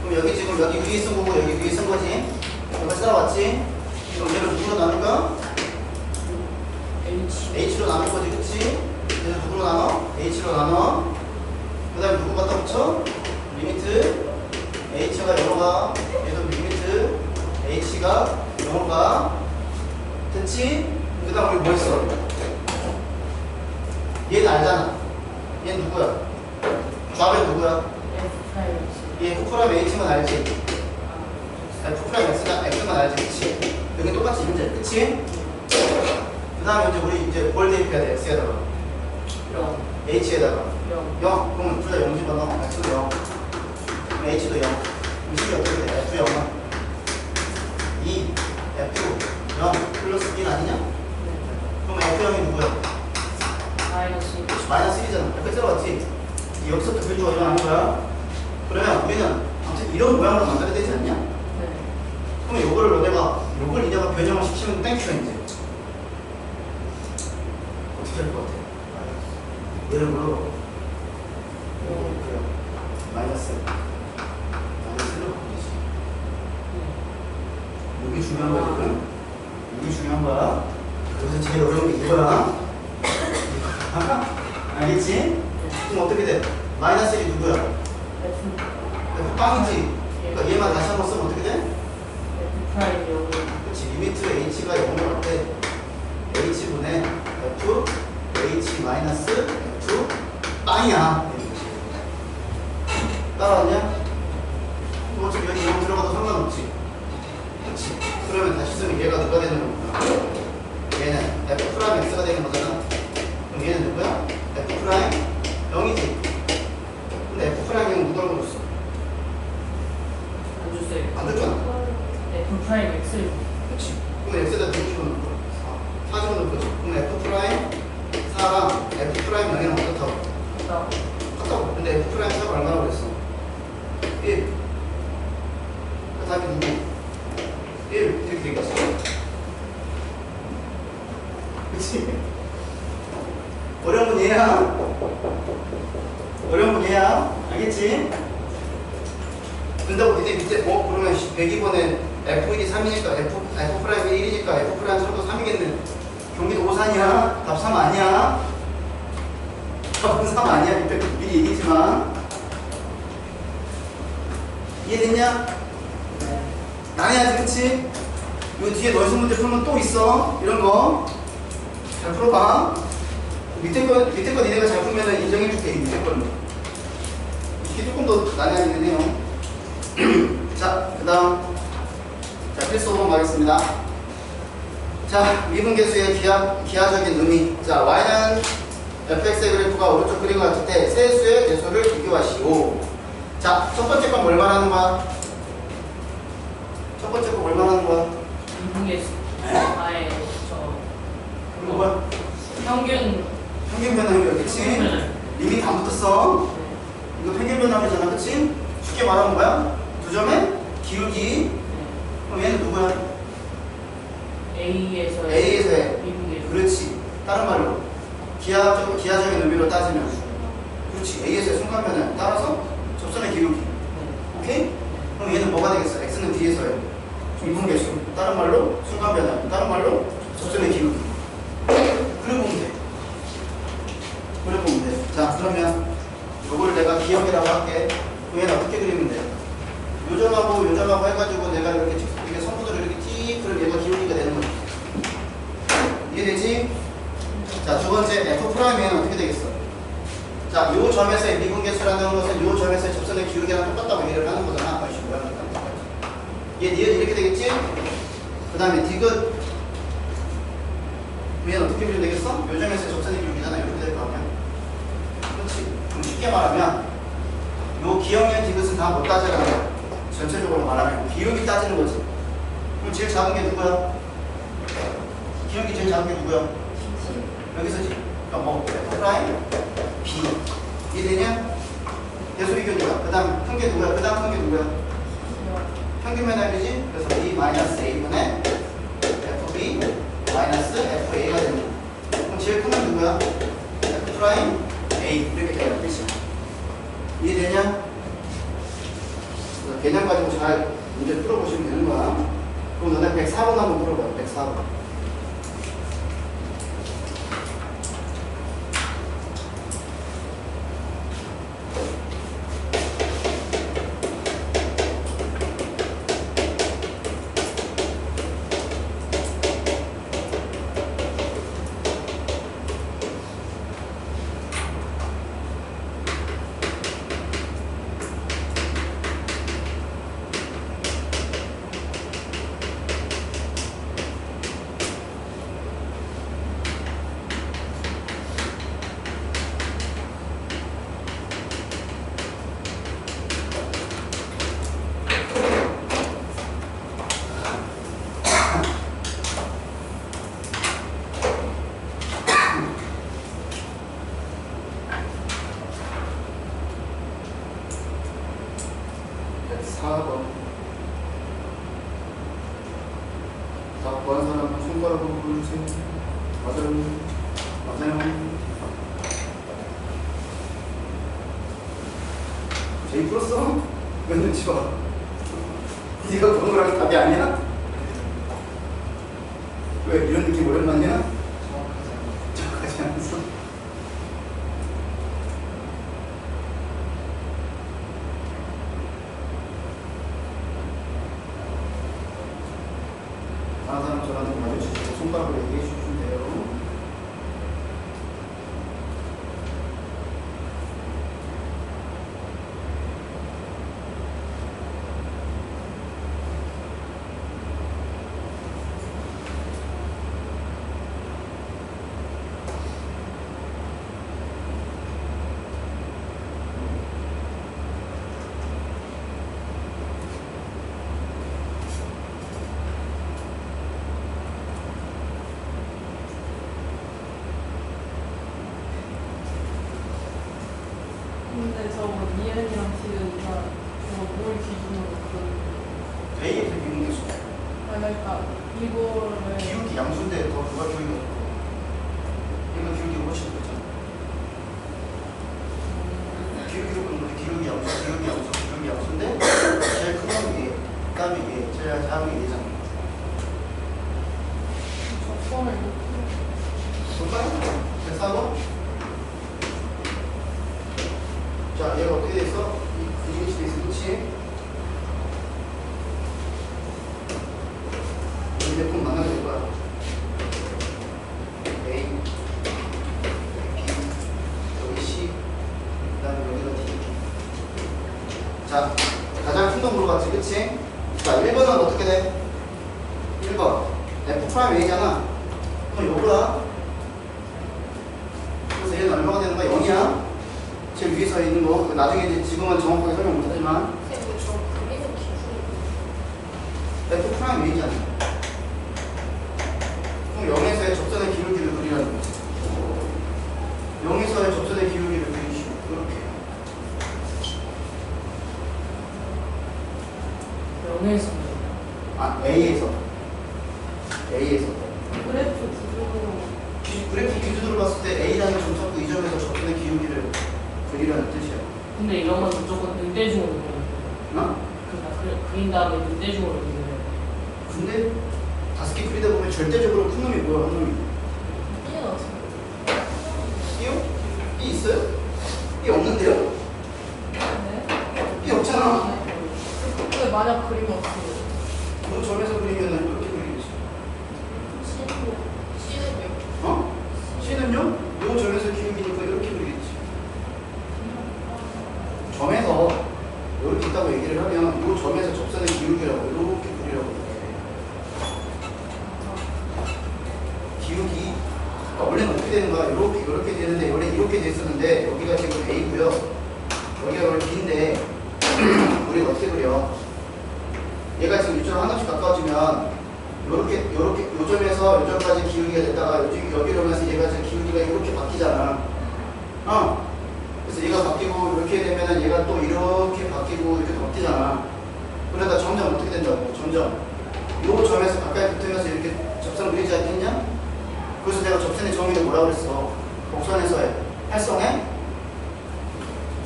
그럼 여기 지금 여기 위에 쓴 거고 여기 위에 쓴 거지? 여기까지 따라왔지? 그럼 얘를 누구로 나눌까? h로 나눌 거지, 그치? 그래서 누구로 나눠? h로 나눠. 그 다음에 누구 갖다 붙여? 리미트 h가 0으로 가. 얘도 리미트 h가 0으로 가. 됐지? 그 다음 우리 뭐 했어? 얘는 알잖아. 얘는 누구야? 좌변 누구야? 얘 F'랑 H만 알지? F'랑 X만 알지? 그치? 여기 똑같이 문제, 그치? 그 다음에 이제 우리 이제 뭘 대입해야 돼? X에다가 0 H에다가 0 0. 그럼 둘 다 0 집어넣어. X도 0. 그럼 H도 0. 그럼 식이 어떻게 돼? F 0은 2 F 0 플러스 1 아니냐? 그럼 F 0이 누구야? 마이너스 마이너스 1이잖아. F 들어갔지? 여기서부터 그려주고 일어나는 거야. 그러면 우리는 아무튼 이런 모양으로 만들어야 되지 않냐? 네. 그러면 요거를 이제가 변형을 시키면 땡큐야 이제. 어떻게 할 것 같아? 얘를 뭘로? 마이너스 1로 바꾸지. 여기 중요한 거야 지금. 여기 중요한 거야. 그래서 제일 어려운 게 이거야. 알겠지? 그럼 어떻게 돼? 마이너스 1이 누구야? F 빵이지? 그러니까 얘만 다시 한번 쓰면 어떻게 돼? F 프라임 0 그렇지. 리미트 h가 0을 할 때 h분의 f h 마이너스 f 빵이야. 따라왔냐? 그럼 어차피 여기 0 들어가도 상관없지. 그렇지. 그러면 다시 쓰면 얘가 누가 되는 거구나. 얘는 f 프라임 x가 되는 거잖아. 그럼 얘는 누구야? f 프라임 0이지. 근데 f 프라임 0 누가 걸었어? 안 주세요. 안 됐잖아. F 프라임 X 그렇지. 그럼 x에다 누구 집어넣을 거야? 4 집어넣을 거지. 그럼 f 프라임 4랑 f 프라임 0이랑 어떻다고? 같다고. 근데 f 프라임 4가 얼마나 그랬어? 1. 그 답이 누구? 1. 이렇게 되겠어. 그치? 어려운 건 얘야. 어려운 건 얘야. 알겠지? 근다고 밑에 그러면 102번에 F1이 3이니까 F 프라임이 1이니까 F 프라임 3도 3이겠네. 경기도 오산이야. 답 3 아니야. 답은 3 아니야. 이때 미리 얘기했지만. 이해됐냐? 나눠야지, 그치? 요 뒤에 너희 문제 풀면 또 있어. 이런 거. 잘 풀어봐. 밑에 거 니네가 잘 풀면 인정해줄게. 이 밑에 거는. 이게 조금 더 나뉘어지긴 해요. 자, 그 다음. 자, 필수 5번 가겠습니다. 자, 미분계수의 기하적인 의미. 자, y는 fx의 그래프가 오른쪽 그림과 같을 때 세 수의 대소를 비교하시오. 자, 첫 번째 건 뭘 말하는 거야? 첫 번째 건 뭘 말하는 거야? 미분계수. 아예 그거 뭐야? 평균. 평균 변화율, 그치? 평균. 리미트 안 붙었어. 이거 평균 변화율이잖아, 그치? 쉽게 말하면 뭐야? 두 점의 기울기. 그럼 얘는 누구야? A에서의 A에서의. 미분계수. 그렇지. 다른 말로 기하적인 의미로 따지면 그렇지. A에서의 순간 변화율 따라서 접선의 기울기. 오케이? 그럼 얘는 뭐가 되겠어? X는 D에서의 미분계수. 다른 말로 순간 변화율. 다른 말로 접선의 기울기. 그래 보면 돼. 그래 보면 돼. 자, 그러면 요걸 내가 기억이라고 할게. 그럼 얘는 어떻게 그리면 돼? 요점하고 요점하고 해가지고 내가 이렇게 선분으로 이렇게 틱 그럼 얘가 기울기가 되는 거지. 이해되지? 자, 두 번째 F'는 어떻게 되겠어? 자, 요 점에서의 미분계수라는 것은 요 점에서의 접선의 기울기랑 똑같다고 이해를 하는 거잖아. 아이씨, 뭐야? 얘 니은 이렇게 되겠지? 그 다음에 디귿 얘는 어떻게 그리면 되겠어? 요 점에서의 접선의 기울기잖아. 이렇게 될 거 아니야? 그렇지. 그럼 쉽게 말하면 요 기억년 디귿은 다 못 따지라는 거야. 전체적으로 말하면 기울기 따지는 거지. 그럼 제일 작은 게 누구야? 기울기 제일 작은 게 누구야? 여기서지. 그러니까 뭐 F' B 이해되냐? 대소비교니까. 그 다음 큰 게 누구야? 그 다음 큰 게 누구야? 평균 변화율이지. 그래서 B-A분의 FB FA가 되는 거야. 그럼 제일 큰 건 누구야? F' A 이렇게 되는 뜻이야. 이해되냐? 개념 가지고 잘 문제 풀어보시면 되는 거야. 그럼 너네 104번 한번 풀어봐요. 104번. 손가락으로 보여주세요. 맞아요. 맞아요. 제이 풀었어? 몇 눈치 봐. 네가 그런 거랑 답이 아니야? 왜 이런 느낌 오랜만이야? 정확하지 않았어? 다른 사람 저한테 마주치시고 손가락으로 얘기해 주시면 돼요. 근데 저거 니은이랑 지은이가 저거 뭘 기준으로 그런 A의 비공개수. 그러니까 이거를 기울기 양수인데 더 누가 기울기가 더 얘가 기울기가 훨씬 크잖아. 기울기로 보는 거지. 기울기 양수인데 제일 큰 건 얘, 그 다음에 얘, 제일 작은 게 얘잖아. 조건을 볼까요? 104번? 자, 얘가 어떻게 돼 있어? 이 그림이 돼 있어, 그치? 이 제품 만나게 될 거야. A, B, 여기 C, 그 다음에 여기가 D. 자, 가장 큰 건 물어봤지, 그치? 자, 1번은 어떻게 돼? 1번. F 프라임 A잖아. 그럼 요거야. 그래서 얘는 얼마가 되는 거야? 0이야. 제일 위에서 있는 거. 나중에 이제 지금은 정확하게 설명 못하지만 근데 저 그리는 기준이 F 프라임 A잖아. 그럼 0에서의 접선의 기울기를 그리라는 거지. 0에서의 접선의 기울기를 그리시오. 이렇게. 0에서 아, A에서. A에서. 그래프 기준으로 그래프 기준으로 봤을 때 A라는 점 잡고 이 점에서 접선의 기울기를 그리라는 뜻이야. 근데 이런 건 무조건 눈대중으로 그려요. 어? 그러니까 그린 다음에 눈대중으로 그려요. 근데 5개 그리다 보면 절대적으로 큰 놈이 뭐야, 한 놈이? B는 어떻게 B요? B 있어요? B 없는데요? 네? B 없잖아. 근데 만약 그리면 어떻게 돼요? 이 점에서 그리면 이렇게 그리겠지. C는요? 어? C는요? 이 점에서 기울기니까 이렇게 그리겠지. 점에서 이렇게 있다고 얘기를 하면 이 점에서 접선의 기울기라고 이렇게 그리라고 해. 기울기. 그러니까 원래는 어떻게 되는 거야? 이렇게 되는데 원래 이렇게 됐었는데 여기가 지금 A고요. 여기가 원래 B인데 우리가 어떻게 그려? 얘가 지금 이쪽으로 하나씩 가까워지면 요렇게 요 점에서 요 점까지 기울기가 됐다가 여기로 오면서 얘가 지금 기울기가 이렇게 바뀌잖아. 그래서 얘가 바뀌고 이렇게 되면은 얘가 또 이렇게 바뀌고 이렇게 바뀌잖아. 그러다 점점 어떻게 된다고? 점점 요 점에서 가까이 붙으면서 이렇게 접선을 그리지 않겠냐? 그래서 내가 접선의 정의를 뭐라고 그랬어? 곡선에서의 활성의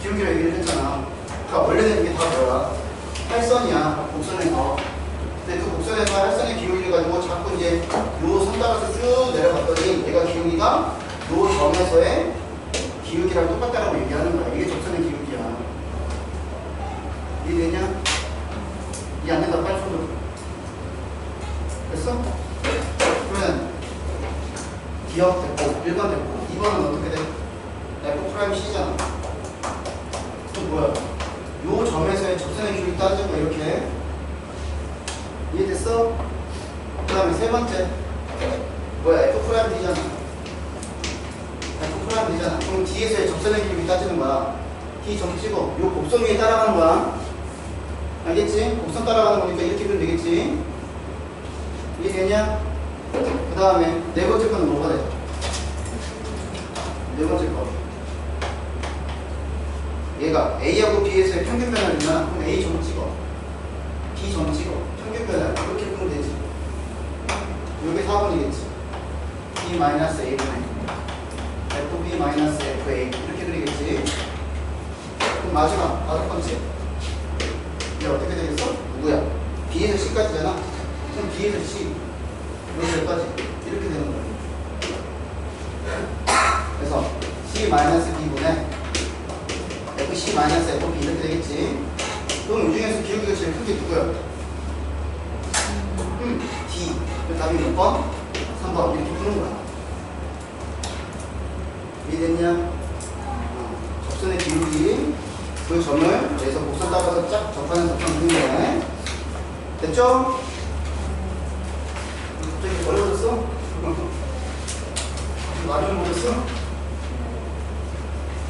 기울기를 얘기를 했잖아. 그러니까 원래는 이게 다 뭐야? 활선이야, 곡선에서. 근데 그 곡선에서 활선의 기울기를 가지고 자꾸 이제 요 선 따라서 쭉 내려갔더니 얘가 기울기가 요 점에서의 기울기랑 똑같다라고 얘기하는 거야. 이게 접선의 기울기야. 이해되냐? 이해 안 된다, 빨리 손 들어. 됐어? 그러면 기억 됐고, 1번 됐고, 2번은 어떻게 돼? F 프라임 C잖아. 또 뭐야? 요 점에서의 접선의 기울기 따지고 이렇게. 이해됐어? 그 다음에 세 번째. 뭐야? F 프라임 D잖아. F 프라임 D잖아. 그럼 D에서의 접선의 기울기 따지는 거야. D 점 찍어. 요 곡선 위에 따라가는 거야. 알겠지? 곡선 따라가는 거니까 이렇게 그리면 되겠지? 이해되냐? 그 다음에 네 번째 거는 뭐가 돼? 네 번째 거. 얘가 A하고 B에서의 평균 변화를 있나? 그럼 A 점 찍어. B 점 찍어. 평균 변화. 이렇게 보면 되지. 이게 4번이겠지. B-A분의 FB-FA. 이렇게 그리겠지. 그럼 마지막, 5번째. 이게 어떻게 되겠어? 누구야? B에서 C까지잖아. 그럼 B에서 C. 여기까지. 이렇게 되는 거야. 그래서 C-B분의 FC-FB 이렇게 되겠지. 그럼 이 중에서 기울기가 제일 큰 게 누구야? D. 그 답이 몇 번? 3번. 이렇게 푸는 거야. 이해됐냐? 접선의 기울기. 그 점을 여기서 곡선 따라서 쫙 접하는 접선 중이네. 됐죠? 갑자기 어려워졌어? 많이 못했어?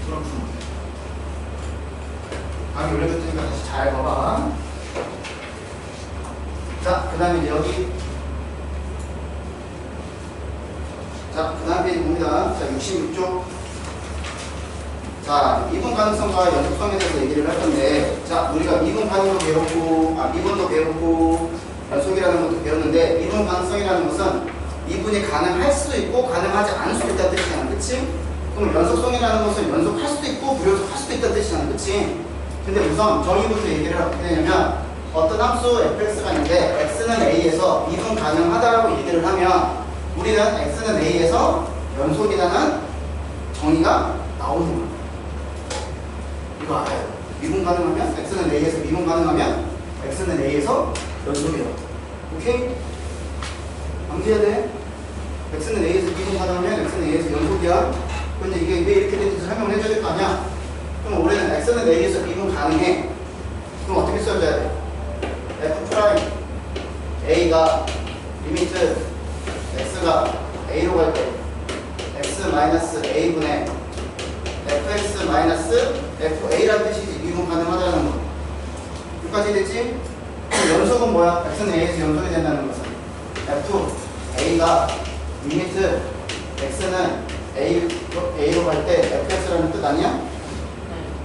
그렇구나. 감이 올려줄 테니까 다시 잘 봐봐. 자, 그 다음에 여기. 자, 그 다음 페이지 봅니다. 자, 66쪽. 자, 미분 가능성과 연속성에 대해서 얘기를 할 건데, 자, 우리가 미분 가능도 배웠고, 미분도 배웠고, 연속이라는 것도 배웠는데, 미분 가능성이라는 것은 미분이 가능할 수도 있고, 가능하지 않을 수도 있다는 뜻이잖아. 그치? 그럼 연속성이라는 것은 연속할 수도 있고, 불연속할 수도 있다는 뜻이잖아. 그치? 근데 우선 정의부터 얘기를 어떻게 되냐면, 어떤 함수 fx가 있는데, x는 a에서 미분 가능하다라고 얘기를 하면, 우리는 x는 a에서 연속이라는 정의가 나오는 거야. 이거 알아요. 미분 가능하면 x는 a에서 미분 가능하면 x는 a에서 연속이다. 오케이? 암기해야 돼. x는 a에서 미분 가능하면 x는 a에서 연속이야. 근데 이게 왜 이렇게 되는지 설명을 해줘야 될 거 아니야? 그럼 올해는 x는 a에서 미분 가능해. 그럼 어떻게 써줘야 돼? f 프라임 a가 리미트 x가 a로 갈 때 x 마이너스 a분의 fx 마이너스 fa라는 뜻이지. 미분 가능하다는 거. 여기까지 됐지? 그럼 연속은 뭐야? x는 a에서 연속이 된다는 것은 fa가 리미트 x는 a로 갈 때 fx라는 뜻 아니야?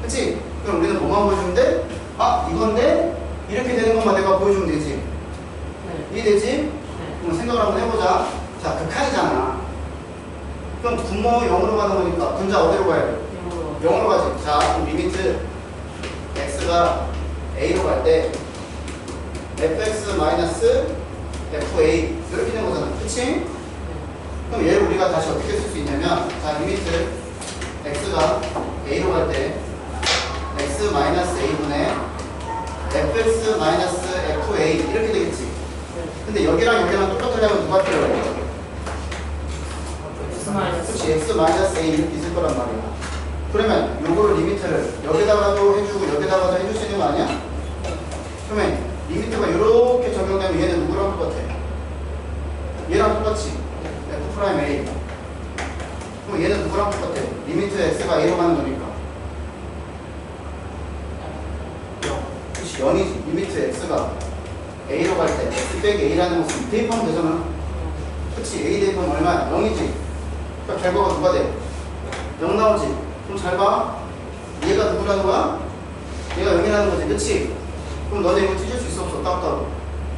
그치? 그럼 우리는 뭐만 보여주면 돼? 아 이건데 이렇게 되는 것만 내가 보여주면 되지. 이해되지? 그럼 생각을 한번 해보자. 자 극한이잖아. 그럼 분모 0으로 가는 거니까 분자 어디로 가야 돼? 0으로 가지. 자 그럼 리미트 x가 a로 갈 때 fx 마이너스 fa 이렇게 된 거잖아. 그치? 그럼 얘를 우리가 다시 어떻게 쓸 수 있냐면 자 리미트 x가 a로 갈 때 x 마이너스 a분의 fx 마이너스 fa 이렇게 되겠지. 근데 여기랑 여기랑 똑같으려면 누가 필요해? X 마이너스 그렇지. x 마이너스 a 이렇게 있을 거란 말이야. 그러면 요거를 리미트를 여기다가도 해주고 여기다가도 해줄 수 있는 거 아니야? 그러면 리미트가 이렇게 적용되면 얘는 누구랑 똑같아? 얘랑 똑같지. f 프라임 a. 그럼 얘는 누구랑 똑같아? 리미트 x가 a로 가는 거니까. 그렇지. 0이지. 리미트 x가 a로 갈 때 x 빼기 a라는 것은 대입하면 되잖아. 그렇지. a 대입하면 얼마야? 0이지. 그러니까 결과가 누가 돼? 0 나오지. 그럼 잘 봐. 얘가 누구라는 거야? 얘가 0이라는 거지. 그치? 그럼 너네 이거 찢을 수 있어 없어? 따로따로.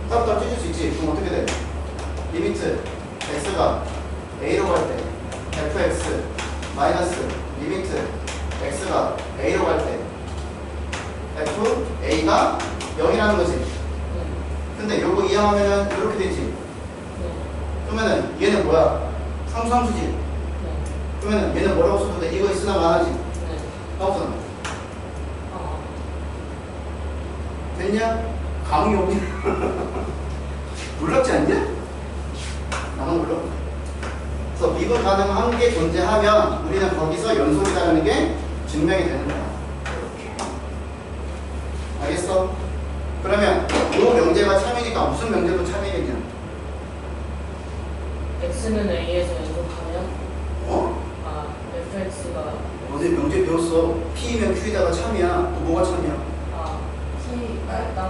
따로따로 찢을 수 있지. 그럼 어떻게 돼? 리미트 x가 a로 갈 때 fx 마이너스 리미트 x가 a로 갈 때 f a가 0이라는 거지. 근데 요거 이항하면은 이렇게 되지. 그러면은 얘는 뭐야? 상수함수지. 그러면은 얘는 뭐라고 써도 돼? 이거 있으나 마나지. 없잖아. 됐냐? 감이 없냐? 놀랍지 않냐? 나만 몰라. 그래서 미분 가능한 게 존재하면 우리는 거기서 연속이라는 게 증명이 되는 거야. 알겠어? 그러면 이 명제가 참이니까 무슨 명제도 참이겠냐? X는 A에서 연속하면 어? fx가 어제 명제 배웠어. P이면 Q에다가 참이야. 또 뭐가 참이야?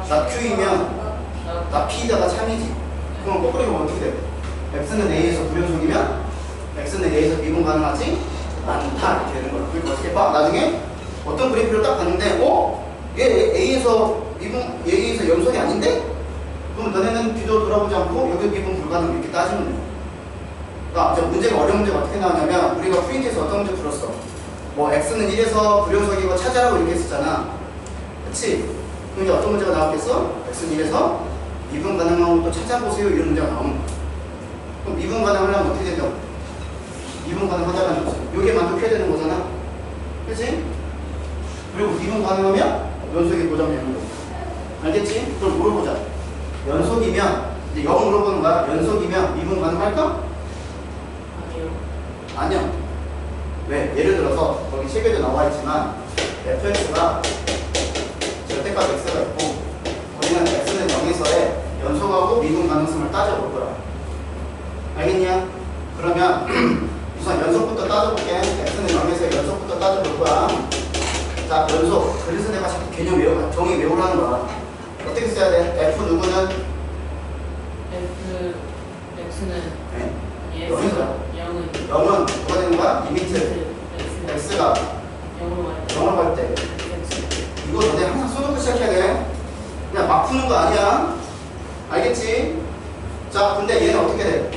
나 Q이면 나 P에다가 참이지. 그럼 거꾸로 보면 어떻게 돼? X는 A에서 불연속이면 X는 A에서 미분 가능하지 않다 이렇게 되는 거야. 그리고 어떻게 봐? 나중에 어떤 그래프를 딱 봤는데 얘 A에서 미분 A에서 연속이 아닌데? 그럼 너네는 뒤도 돌아보지 않고 여기 미분 불가능 이렇게 따지면 돼. 그러니까 이제 문제가 어려운 문제가 어떻게 나오냐면 우리가 프린트에서 어떤 문제 풀었어? 뭐 X는 1에서 불연속이고 찾아라고 이렇게 했었잖아. 그치? 그럼 이제 어떤 문제가 나왔겠어? X는 1에서 미분 가능한 것도 찾아보세요 이런 문제가 나오는 거야. 그럼 미분 가능하려면 어떻게 되죠? 미분 가능하다는 거지. 요게 만족해야 되는 거잖아. 그치? 그리고 미분 가능하면 연속이 고정되는 거고. 알겠지? 그럼 물어보자. 연속이면 이제 0 물어보는 거야. 연속이면 미분 가능할까? 아니요. 아니요. 왜? 예를 들어서 거기 책에도 나와 있지만 fx가 절대값 x가 있고 우리는 x는 0에서의 연속하고 미분 가능성을 따져볼 거야. 알겠냐? 그러면 우선 연속부터 따져볼게. x는 0에서의 연속부터 따져볼 거야. 자, 연속. 그래서 내가 자꾸 개념 정의 외우라는 거야. 어떻게 써야 돼? f 누구는? X는 네? X가 0은 누가 되는 거야? 리미트 x가 0으로 갈 때. 이거 너네 항상 써놓고 시작해야 돼. 그냥 막 푸는 거 아니야. 알겠지? 자, 근데 얘는 어떻게 돼?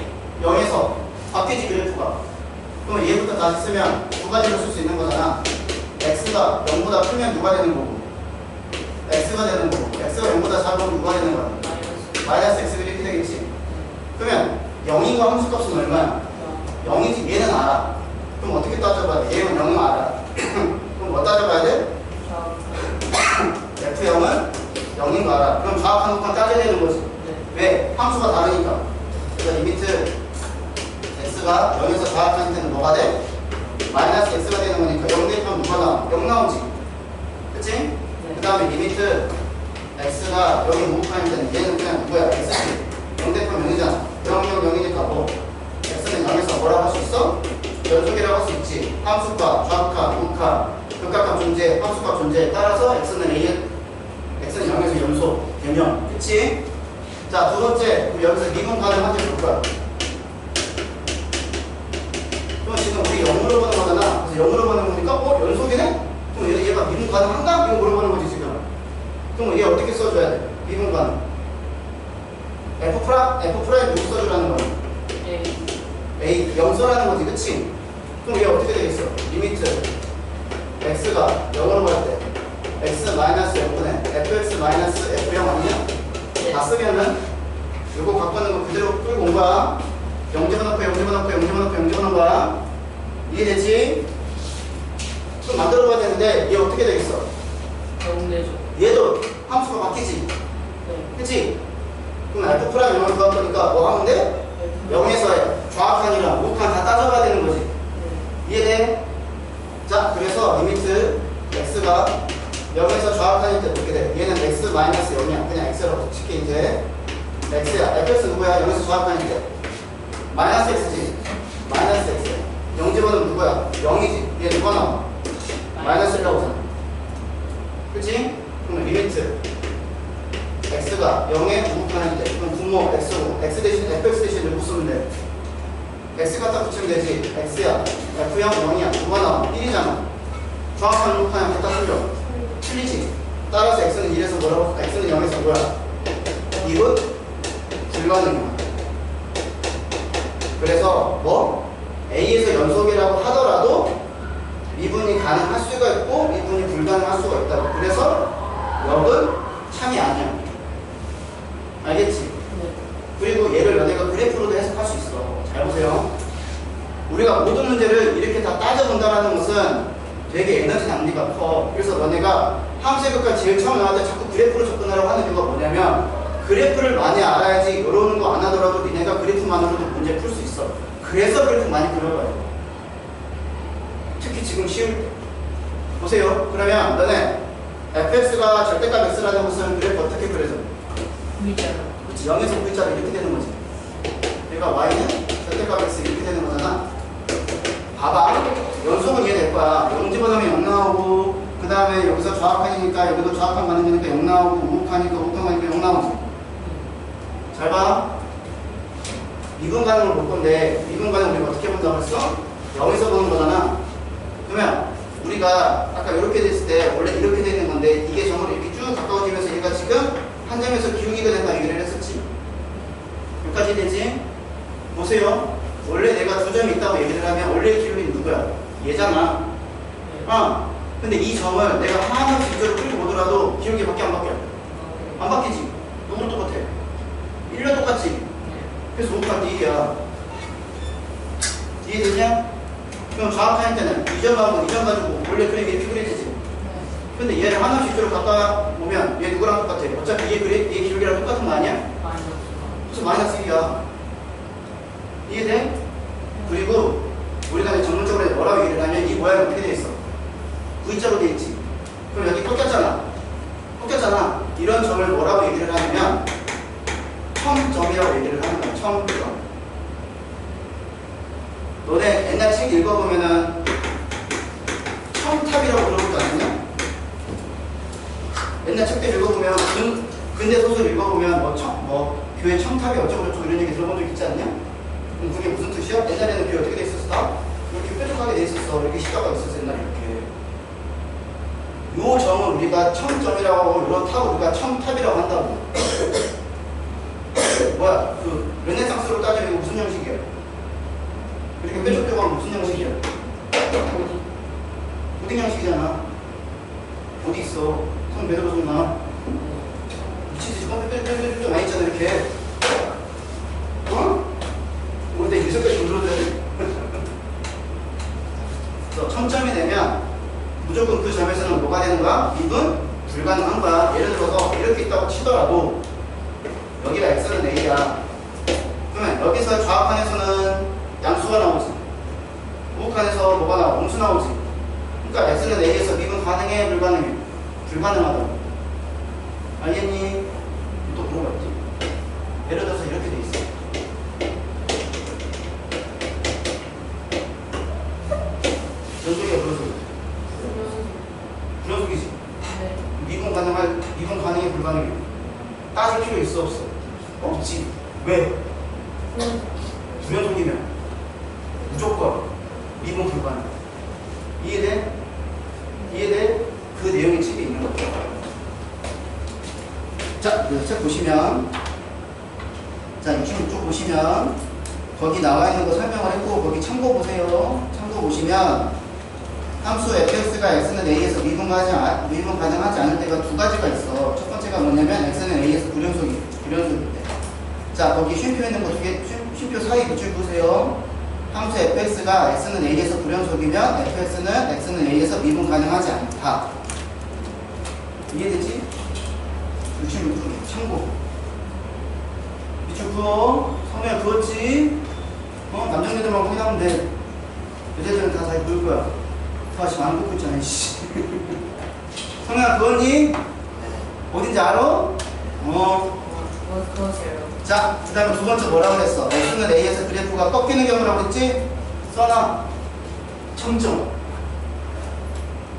0에서 바뀌지 그래프가. 그럼 얘부터 다시 쓰면 두 가지로 쓸 수 있는 거잖아. x가 0보다 크면 누가 되는 거고 x가 되는 거고 x가 0보다 작으면 누가 되는 거야? 마이너스 x가 이렇게 되겠지. 그러면 0인 거 함수값은 얼마야? 0이지. 얘는 알아. 그럼 어떻게 따져봐야 돼? 얘는 0은 알아. 그럼 뭐 따져봐야 돼? f0은 0인 거 알아. 그럼 좌악한 것만 따져야 되는 거지. 왜? 함수가 다르니까. 그러니까 리미트 x가 0에서 좌악한 때는 뭐가 돼? 마이너스 x가 되는 거니까 0 대입하면 누가 나와? 0 나오지. 그치? 그 다음에 리미트 x가 여기 무극한일 때는 얘는 그냥 누구야? x지. 0 대입하면 0이잖아. 0, 0, 0이니까 뭐 자, 두 번째, 우리 여기서 미분 가능한지 볼 거야. 그럼 지금 우리 0으로 보는 거잖아. 그래서 0으로 보는 거니까, 연속이네? 그럼 얘가 미분 가능한가? 이거 물어보는 거지, 지금. 그럼 얘 어떻게 써줘야 돼? 미분 가능. F' 누구 써주라는 거야? A, 0 써라는 거지, 그치? 그럼 얘 어떻게 되겠어? 리미트 x가 0으로 갈 때 x-f분의 fx-f0 아니냐? 다 쓰면은 이거 갖고 있는 거 그대로 끌고 온 거야. 0 집어넣고 0 집어넣고 0 집어넣고 0 집어넣은 거야. 이해되지? 좀 만들어 봐야 되는데 얘 어떻게 되겠어? 영내죠. 얘도 함수가 바뀌지? 네. 그치? 그럼 f' 0을 구할 거니까 뭐 하면 돼? 0에서 좌악한이랑 우악한 다 따져봐야 되는 거지. 이해돼? 자, 그래서 리미트 x가 0에서 좌악한일 때 어떻게 돼? 얘는 x-0이야. 그냥 x라고 칠게 이제. x야. fx 누구야? 0에서 좌악한일 때. 마이너스 x지. 마이너스 x. 0 집어넣으면 누구야? 0이지. 얘 누가 나와? 마이너스 1라고 하잖아. 그치? 그럼 리미트 x가 0에 우극한일 때. 그럼 분모 x고 x 대신 fx 대신 누구 쓰면 돼? x 갖다 붙이면 되지. x야. f0 0이야. 누가 나와? 1이잖아. 정확한 우극한이랑 갖다 풀려. 틀리지. 따라서 x는 1에서 뭐라고? x는 0에서 뭐야? 이건 불가능이야. 그래서 뭐? A에서 연속이라고 하더라도 미분이 가능할 수가 있고 미분이 불가능할 수가 있다고. 그래서 역은 참이 아니야. 알겠지? 네. 그리고 얘를 너네가 그래프로도 해석할 수 있어. 잘 보세요. 우리가 모든 문제를 이렇게 다 따져본다는 것은 되게 에너지 낭비가 커. 그래서 너네가 함수의 극과 제일 처음 나올 때 자꾸 그래프로 접근하려고 하는 이유가 뭐냐면 그래프를 많이 알아야지 이러는 거 안 하더라도 니네가 그래프만으로도 문제 풀 수 있어. 그래서 그래프 많이 그려봐요. 특히 지금 쉬울 때. 보세요. 그러면 너네 fx가 절대값 x라는 것은 그래프 어떻게 그려져? V자로. 그렇지. 0에서 V자로 이렇게 되는 거지. 그러니까 y는 절대값 x 이렇게 되는 거잖아. 봐봐. 연속은 이해될 거야. 0 집어넣으면 0 나오고 그 다음에 여기서 좌악한이니까 여기도 좌악한 가는 거니까 0 나오고 우극하니까 우극한 가니까 0 나오지. 잘 봐. 미분 가능을 볼 건데 미분 가능 우리가 어떻게 본다고 했어? 0에서 보는 거잖아. 그러면 우리가 아까 이렇게 됐을 때 원래 이렇게 되는 건데 이게 점으로 이렇게 쭉 가까워지면서 얘가 지금 한 점에서 기울기가 된다 얘기를 했었지. 여기까지 되지? 보세요. 원래 내가 두 점이 있다고 얘기를 하면 원래 기울기는 누구야? 얘잖아. 근데 이 점을 내가 하나만 직접으로 끌고 오더라도 기울기 밖에 안 바뀌어. 안 바뀌지? 누구랑 똑같아? 1로 똑같지? 그래서 우극한 일이야. 이해되냐? 그럼 좌악할 때는 이 점하고 이 점 가지고 원래 그림이 이렇게 그려지지. 근데 얘를 하나씩 직접으로 갖다 보면 얘 누구랑 똑같아? 어차피 얘 기울기랑 똑같은 거 아니야? 그래서 마이너스 1이야. 이해돼? 그리고 우리가 전문적으로 뭐라고 얘기를 하면 이 모양이 어떻게 돼 있어? V자로 돼 있지. 그럼 여기 꺾였잖아. 꺾였잖아. 이런 점을 뭐라고 얘기를 하냐면 첨점이라고 얘기를 하는 거야. 첨점. 너네 옛날 책 읽어보면은 첨탑이라고 그러지 않았냐? 옛날 책들 읽어보면 근대 소설 읽어보면 뭐 교회 첨탑이 어쩌고저쩌고 이런 얘기 들어본 적 있지 않냐? 그럼 그게 무슨 뜻이야? 옛날에는 그게 어떻게 돼 있었어? 이렇게 뾰족하게 돼 있었어. 이렇게 시가가 있었어. 옛날에 이렇게. 요 점을 우리가 첨점이라고 하고 이런 탑을 우리가 첨탑이라고 한다고. 뭐야? 그 르네상스로 따지면 이거 무슨 형식이야? 이렇게 뾰족뾰족한 무슨 형식이야? 고딩 형식이잖아. 어디 있어? 손 베드로 손 나. 미치지. 뾰뾰뾰뾰뾰 많이 있잖아 이렇게. 어? 우리 때 유석까지 좀 들어줘야 돼. 그래서 첨점이 되면 무조건 그 점에서는 뭐가 되는 거야? 미분 불가능한 거야. 예를 들어서 이렇게 있다고 치더라도 여기가 x는 a야. 그러면 여기서 좌악한에서는 양수가 나오지. 우극한에서 뭐가 나와? 음수 나오지. 그러니까 x는 a에서 미분 가능해? 불가능해? 불가능하다고. 알겠니? 또 물어봤지. 예를 들어서 이렇게 돼 있어. 연속이야, 불연속? 불연속이지. 미분 가능해? 불가능해? 따질 필요 있어 없어? 없지. 왜? 불연속이면 무조건 미분 불가능. 이해돼? 이해돼? 그 내용이 책에 있는 거죠. 자, 책 보시면, 자, 66쪽 보시면, 거기 나와 있는 거 설명을 했고, 거기 참고 보세요. 참고 보시면, 함수 fx가 x는 a에서 미분 가능하지 않을 때가 두 가지가 있어. 첫 번째가 뭐냐면, x는 a에서 불연속일 때. 자, 거기 쉼표 있는 거 두 개, 쉼표 사이 붙일 보세요. 함수 fx가 x는 a에서 불연속이면 x는 a에서 미분 가능하지 않다. 이해되지? 66쪽 참고. 밑줄 그어. 성우야 그었지? 남자애들만 확인하면 돼. 여자들은 다 잘 그을 거야. 다시 안 긋고 있잖아, 씨. 성우야 그었니? 어딘지 알아? 그거세요. 자, 그 다음에 두 번째 뭐라고 그랬어? x는 a에서 그래프가 꺾이는 경우라고 그랬지? 써놔. 첨점.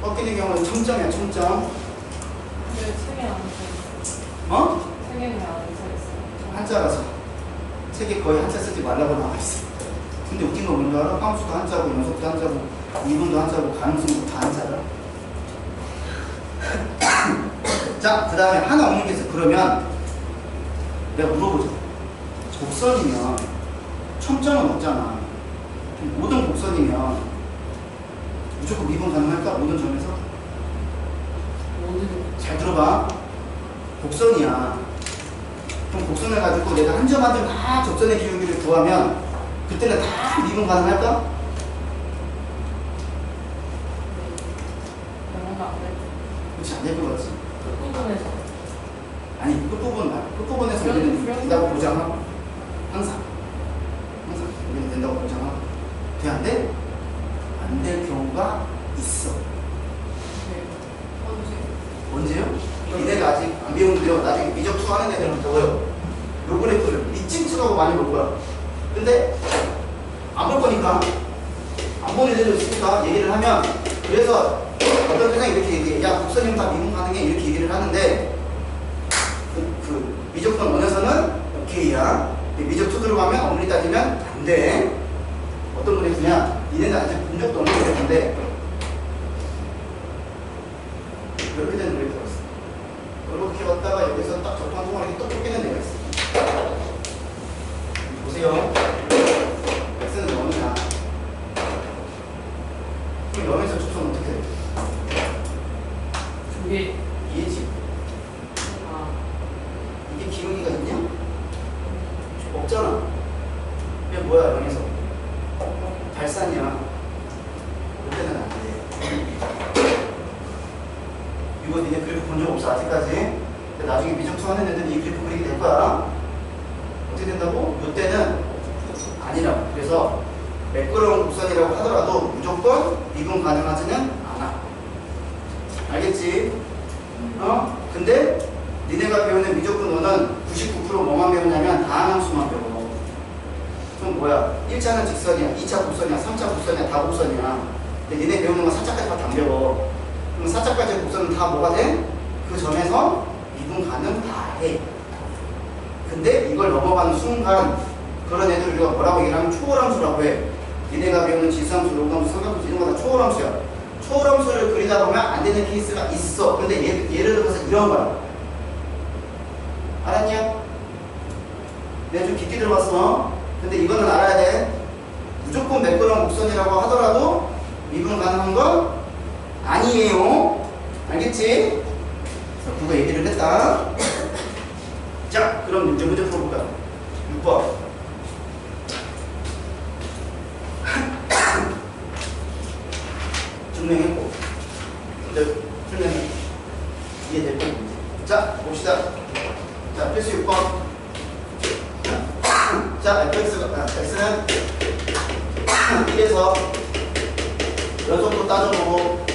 꺾이는 경우는 첨점이야, 첨점. 근데 책에 안 써있어. 어? 책에 안 써있어. 한자라서. 책에 거의 한자 쓰지 말라고 나와 있어. 근데 웃긴 거 뭔지 알아? 함수도 한자고, 연속도 한자고, 미분도 한자고, 가능성도 다 한자라. 자, 그 다음에 하나 없는 게 있어. 그러면 내가 물어보자. 곡선이면 첨점은 없잖아. 모든 곡선이면 무조건 미분 가능할까? 모든 점에서? 모든 잘 들어봐. 곡선이야. 그럼 곡선을 가지고 내가 한 점 한 점 다 접선의 기울기를 구하면 그때는 다 미분 가능할까? 영어가 안 될 때. 그렇지, 안 될 것 같지? 끝부분에서 아니, 끝부분 말이야. 끝부분에서 우리는 된다고 보장하고 항상 우리는 된다고 보장하고 돼? 안 돼? 안 될 경우가 있어. 언제요? 니네가 아직 안 배우는데요. 나중에 미적투 하는 애들은 배워요. 요 그래프를 미칭추라고 많이 볼 거야. 근데 안 볼 거니까 안 보는 애들도 있으니까 얘기를 하면, 그래서 어떤 세상이 이렇게 얘기해. 야, 곡선이면 다 미분 가능해. 이렇게 얘기를 하는데 그 미적분 원에서는 오케이야. 미적투 들어가면 엄밀히 따지면 안 돼. 어떤 그래프냐? 니네는 아직 본 적도 없는 그래프인데 이렇게 되는 그래프가 있어. 이렇게 왔다가 여기서 딱 적당 통화력이 또 꺾이는 데가 있어. 보세요. x는 0이야. 그럼 0에서 접선 어떻게 돼? 두 개. 이해지? 아, 이게 기울기가 있냐? 없잖아. 이게 뭐야, 0에서? 발산이야. 그때는 안 돼. 이거 니네 그래프 본 적 없어, 아직까지. 근데 나중에 미적투 하는 애들은 이 그래프 그리게 될 거야. 어떻게 된다고? 이때는 아니라고. 그래서 매끄러운 곡선이라고 하더라도 무조건 미분 가능하지는 않아. 알겠지? 근데 니네가 배우는 미적분 1은 99% 뭐만 배우냐면 다항함수만 배워. 그럼 뭐야? 1차는 직선이야, 2차 곡선이야, 3차 곡선이야, 다 곡선이야. 근데 니네 배우는 건 4차까지밖에 안 배워. 그럼 4차까지의 곡선은 다 뭐가 돼? 그 점에서 미분 가능 다 해. 근데 이걸 넘어가는 순간 그런 애들 우리가 뭐라고 얘기하면 초월함수라고 해. 니네가 배우는 지수함수, 로그함수, 삼각함수 이런 거 다 초월함수야. 초월함수를 그리다 보면 안 되는 케이스가 있어. 근데 예를 들어서 이런 거야. 알았냐? 내가 좀 깊게 들어봤어. 근데 이거는 알아야 돼. 무조건 매끄러운 곡선이라고 하더라도 미분 가능한 건 아니에요. 알겠지? 그래서 그거 얘기를 했다. 자, 그럼 이제 문제 풀어볼까요? 6번. 증명했고, 이제 풀면 이해될 거. 자, 봅시다. 자, 필수 6번. 자, x는 1에서 연속도 따져보고,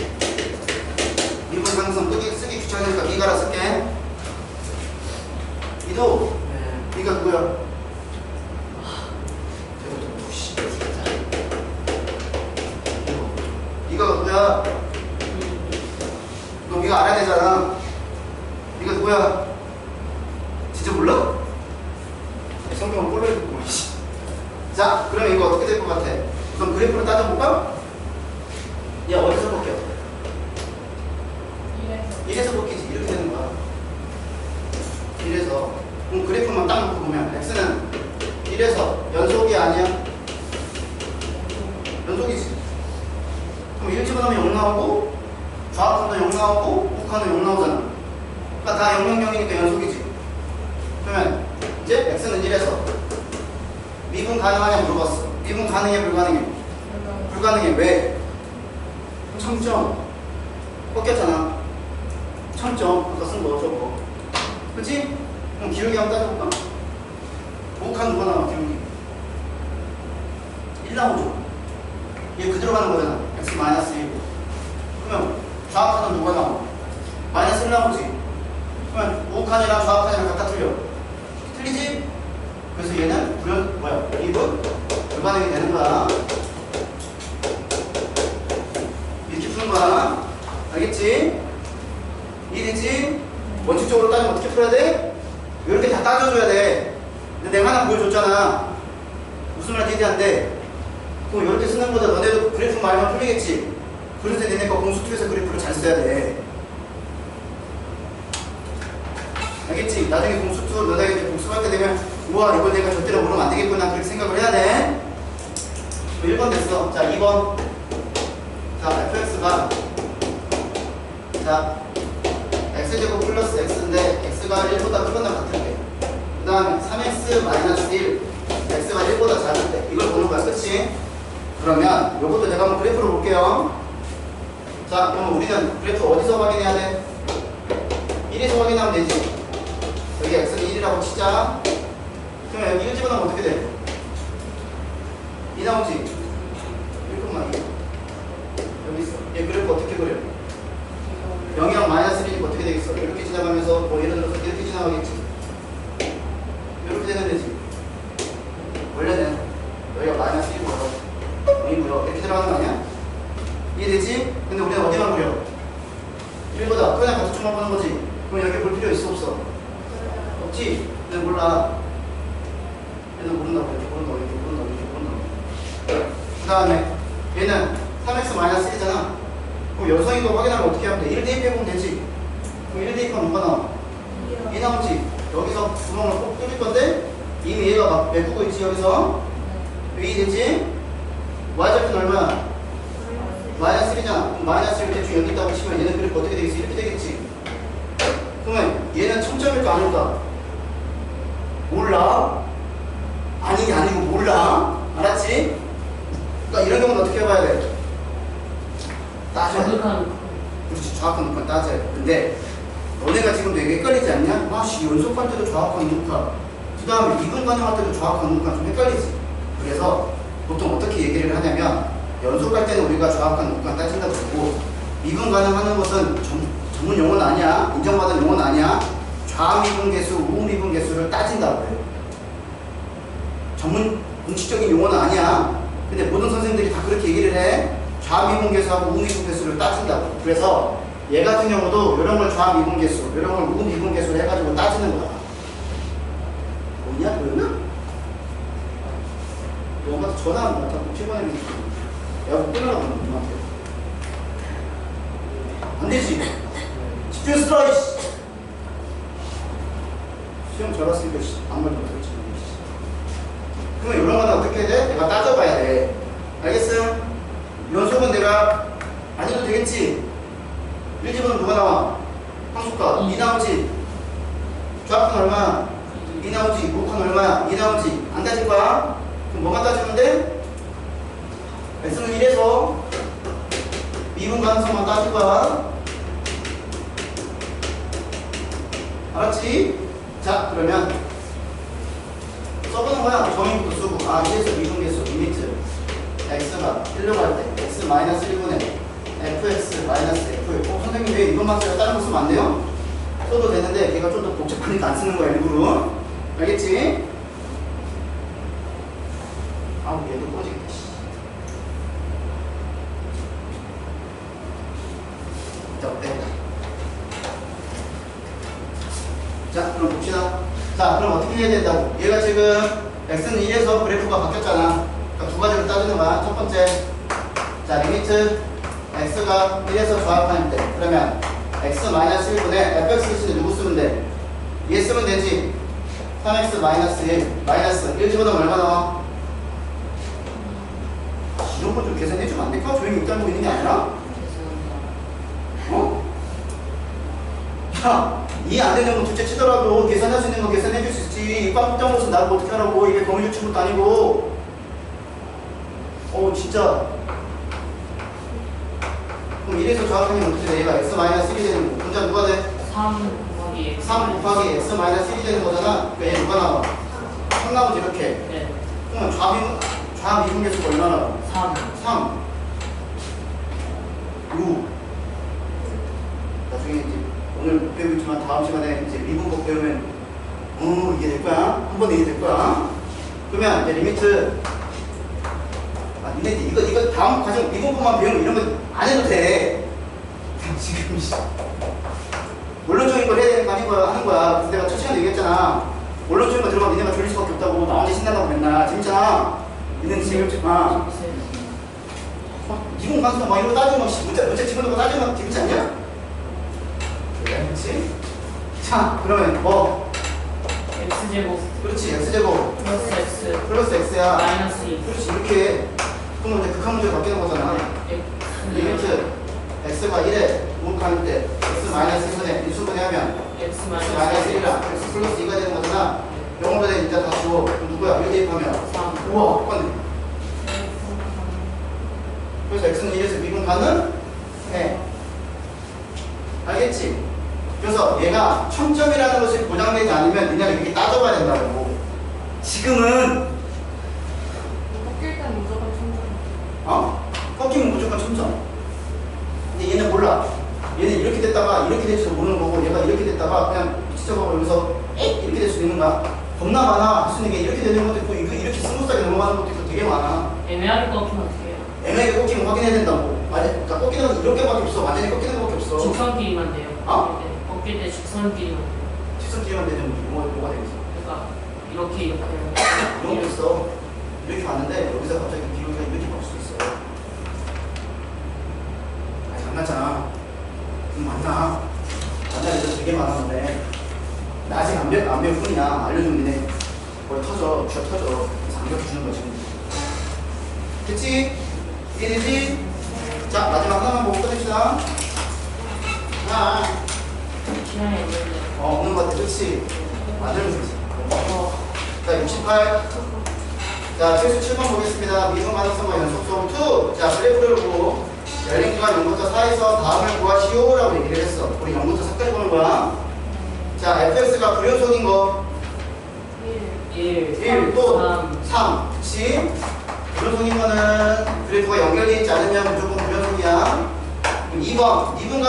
미분 가능성 쓰기 귀찮으니까 미가라 쓸게. 이도 네가 누구야? 네가 누구야? 너 네가 알아야 되잖아. 네가 누구야? 진짜 몰라? 성경은 꼴로 읽고 자, 그럼 이거 어떻게 될 것 같아? 그럼 그래프를 따져볼까? 야, 어디서 볼게요? 이래서 1에서 뽑기지. 이렇게 되는 거야. 1에서. 그럼 그래프만 딱 놓고 보면 x는 1에서 연속이 아니야? 연속이지. 그럼 1 집어넣으면 0 나오고 좌합선도 0 나오고 우칸은 0 나오잖아. 그러니까 다 0, 0, 0이니까 연속이지. 그러면 이제 x는 1에서 미분 가능하냐 물어봤어. 미분 가능해 불가능해? 불가능해. 왜? 청점 꺾였잖아. 청점 아까 쓴 거 저거. 그치? 그럼 기울기 한번 따져볼까? 우칸 누가 나와? 기울기 1 나오죠. 얘 그대로 가는 거잖아. x 마이너스 1. 그러면 좌악칸은 누가 나와? 마이너스 1 나오지. 그러면 우칸이랑 좌악칸이랑 각각 틀려. 틀리지? 그래서 얘는 미분 불가능이 되는 거야. 이렇게 푸는 거야. 알겠지? 이해되지? 원칙적으로 따지면 어떻게 풀어야 돼? 이렇게 다 따져줘야 돼. 근데 내가 하나 보여줬잖아. 무슨 말인지 이해 안 돼? 그럼 이렇게 쓰는 거다. 너네도 그래프 말만 풀리겠지? 그래서 니네가 공수2에서 그래프를 잘 써야 돼. 알겠지? 나중에 공수2 너네가 이제 복습할 때 되면 우와 이걸 내가 절대로 모르면 안 되겠구나 그렇게 생각을 해야 돼. 1번 됐어. 자 2번. 자 fx가 자 x제곱 플러스 x인데 x가 1보다 크거나 같을 때 그 다음에 3x 마이너스 1 x가 1보다 작을 때 이걸 보는 거야. 그치? 그러면 이것도 내가 한번 그래프를 볼게요. 자 그러면 우리는 그래프 어디서 확인해야 돼? 1에서 확인하면 되지. 여기 x는 1이라고 치자. 그러면 여기 1 집어넣으면 어떻게 돼? 2 나오지? 1,2 여기 있어. 얘 그래프 어떻게 그려? 0이랑 마이너스 1이니까 어떻게 되겠어? 이렇게 지나가면서 뭐 예를 들어서 이렇게 지나가겠지. 이렇게 되면 되지. 원래는 여기가 마이너스 1이고요 0이고요 이렇게 들어가는 거 아니야? 이해되지? 근데 우리는 어디만 그려? 1보다 그냥 같은 쪽만 보는 거지. 그럼 여기 볼 필요 있어 없어? 없지? 근데 몰라. 얘는 모른다고 이렇게 모른다고 그 다음에 얘는 3x 마이너스 1이잖아. 그럼 여성이도 확인하면 어떻게 하면 돼? 1 대입해보면 되지. 그럼 1 대입하면 누가 나와? 2 나오지. 여기서 구멍을 꼭 뚫릴 건데 이미 얘가 막 메꾸고 있지. 여기서 여기 되지? y좌표는 얼마야? 마이너스 1이잖아. 그럼 마이너스 1 대충 여기 있다고 치면 얘는 그래프 어떻게 되겠지? 이렇게 되겠지. 그러면 얘는 청점일까 아닐까? 몰라. 아니 아니고 몰라. 알았지? 그러니까 이런 경우는 어떻게 해봐야 돼? 따져야 돼. 그렇지. 좌악한 우칸 따져야 돼. 근데 너네가 지금 되게 헷갈리지 않냐? 아씨 연속할 때도 좌악한 우칸 그 다음에 이분 가능할 때도 좌악한 우칸 좀 헷갈리지. 그래서 보통 어떻게 얘기를 하냐면 연속할 때는 우리가 좌악한 우칸 따진다고 그러고 미분 가능하는 것은 전문 용어는 아니야. 인정받은 용어는 아니야. 좌미분 계수, 우미분 계수를 따진다고 해요. 전문 공식적인 용어는 아니야. 근데 모든 선생님들이 다 그렇게 얘기를 해. 좌미분 계수하고 우미분 계수를 따진다고. 그래서 얘 같은 경우도 이런 걸 좌미분 계수, 이런 걸 우미분 계수를 해가지고 따지는 거야. 뭐냐? 보였나? 엄마한테 전화하는 거야. 자꾸 피곤하게. 야, 끊으라고 하는 엄마한테. 안 되지. 집중해서 들어, 이씨. 시험 잘 왔으니까, 아무 말도 못하겠지. 그러면 이런 거는 어떻게 해야 돼? 내가 따져봐야 돼. 알겠음? 연속은 내가 안 해도 되겠지? 1집은 누가 나와? 항수가 2 나오지? 좌표는 얼마야? 2 나오지? 우칸 얼마야? 2 나오지? 안 따질 거야? 그럼 뭐가 따지면 돼? x는 1에서 미분 가능성만 따질 거야. 알았지? 자, 그러면 써보는 거야. 정의부터 쓰고. 아, 1에서 미분 계수, 리미트. x가 1로 갈 때, x 마이너스 1분의 fx 마이너스 f. 선생님 왜 이것만 써요? 다른 거 쓰면 안 돼요? 써도 되는데, 걔가 좀 더 복잡하니까 안 쓰는 거야, 일부러. 알겠지? 아우, 얘도 꺼지겠다. 자, 어때? 자, 그럼 봅시다. 자, 그럼 어떻게 생겨야 된다고. 얘가 지금 x는 1에서 그래프가 바뀌었잖아. 그러니까 두 가지를 따지는 거야. 첫 번째, 자 리미트 x가 1에서 조합하는 때 그러면 x-1분의 fx 대신에 누구 쓰면 돼? 얘 쓰면 되지. 3x-1 마이너스 1 집어넣으면 얼마 나와? 이런 거 좀 계산해주면 안 될까? 조용히 입 다물고 있는 게 아니라? 어? 야, 이해 안 되는 건 둘째 치더라도 계산할 수 있는 거 계산해줄 수 있지. 빵빵 무슨 나를 어떻게 하라고. 이게 거미줄 친 것도 아니고. 진짜. 그럼 1에서 조합하면 어떻게 돼? 얘가 x-1이 되는 거. 혼자 누가 돼? 3 곱하기 x. 3 곱하기 x-1이 되는 거잖아. 그러니까 얘 누가 나와? 3 나오지 이렇게. 네. 그러면 좌미분계수가 얼마나? 3. 3. 6. 나중에 이제 오늘 배우지만 다음 시간에 이제 미분법 배우면 이게 될 거야. 한 번에 이게 될 거야. 그러면 이제 리미트 니네 이거 다음 과정 미분법만 배우면 이런 거 안 해도 돼. 지금 원론적인 걸 해야 되는 거 아닌 거야 하는 거야. 그래서 내가 첫 시간에 얘기했잖아. 원론적인 거 들어가면 니네가 졸릴 수밖에 없다고. 나 혼자 신난다고 맨날. 재밌잖아. 니네는 재미없지 마. 미분 가수나 막 이런 거 따지면 문제 집어넣고 따지면 재밌지 않냐? 그래, 그렇지? 자, 그러면 뭐? x제곱 그렇지, x제곱 플러스 x 플러스 x야. 마이너스 2. 그렇지, 이렇게. 그러면 이제 극한 문제로 바뀌는 거잖아. 리미트 x가 1에 우극하는 때 x 마이너스 1분의 인수분해 하면 x x 마이너스 1이랑 x 플러스 2가 되는 거잖아. 영어로는 이제 다 주어. 그럼 누구야? 1 대입하면 3. 우와, 똑같네. 그래서 x는 1에서 미분 가능해. 알겠지? 그래서 얘가 청점이라는 것이 보장되지 않으면 니네가 이렇게 따져봐야 된다고. 지금은 꺾일 땐 무조건 천점. 꺾이면 무조건 청점. 근데 얘는 몰라. 얘는 이렇게 됐다가 이렇게 될지도 모르는 거고, 얘가 이렇게 됐다가 그냥 미치쳐가고 여기서 이렇게 될 수도 있는 거야. 겁나 많아. 할 수 있는 게 이렇게 되는 것도 있고, 이렇게 스무스하게 넘어가는 것도 있고 되게 많아. 애매하게 꺾이면 어떻게 해요? 애매하게 꺾이면 확인해야 된다고. 그러니까 꺾이는 건 이렇게밖에 없어. 완전히 꺾이는 것밖에 없어. 직선끼리만 돼요. 어? 꺾일 때 직선끼리만 돼요. 직선끼리만 되는 뭐가 되겠어? 그러니까 이렇게 이런 거 있어. 이렇게 봤는데 여기서 갑자기 비교가 이렇게 나올 수도 있어. 장난잖아. 맞나? 만난 애들 되게 많았는데 나 아직 안 배울 뿐이야. 알려주면 니네 머리 터져. 쥐어 터져. 그래서 안 가르쳐주는 거지. 됐지? 이해되지? 자, 마지막 하나만 보고 끝냅시다. 하나. 시간이 없는데. 없는 것 같아. 그렇지? 만들면 되지. 자, 68. 자, 최수 7번 보겠습니다. 미분 가능성과 연속 수업 2. 자, 그래프를 보고 열린 구간 0부터 4에서 다음을 구하시오라고 얘기를 했어. 우리 0부터 4까지 보는 거야. 자, fx가 불연속인 거 1, 1, 또 3. 3. 그치? 불연속인 거는 그래프가 연결되어 있지 않으면 무조건 불연속이야. 그럼 2번. 미분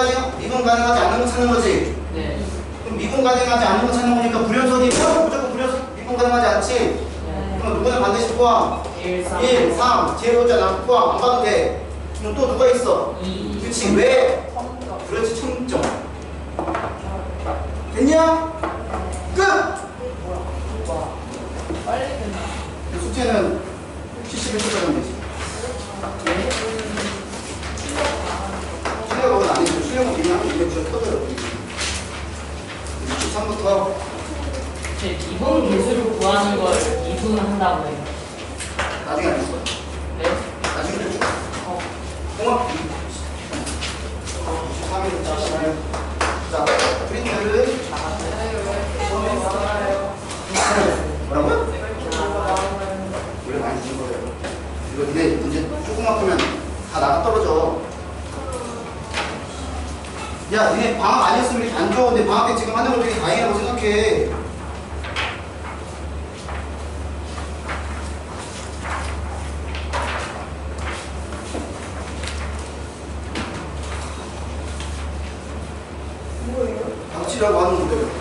가능하지 않는 거 찾는 거지? 네. 그럼 미분 가능하지 않는 거 찾는 거니까 불연속이면 무조건 미분 가능하지 않지? 네. 그럼 누구는 반드시 포함. 1, 3. 1, 3. 제로잖아. 포함. 안 봐도 돼. 그럼 또 누가 있어? 2. 그치? 왜? 천점. 그렇지. 청점. 됐냐? 끝! 뭐야? 빨리 끝나. 숙제는 71초까지 하면 되지. 실력은 아니죠. 실력은 그냥 이게 무슨 터져요. 63부터 제 이분 개수를 구하는 걸 2분 한다고 해요. 나중에 알겠어. 네? 나중에 알려줘. 어. 공학 63일 짜시나요? 자, 프린트를 뭐라고요? 원래 많이 주는 거예요. 이거 근데 문제 조그맣으면 다 나가 떨어져. 야, 니네 방학 아니었으면 이렇게 안 줘. 근데 방학 때 지금 하는 거 되게 다행이라고 생각해. 뭐예요? 방치라고 하는 거예요.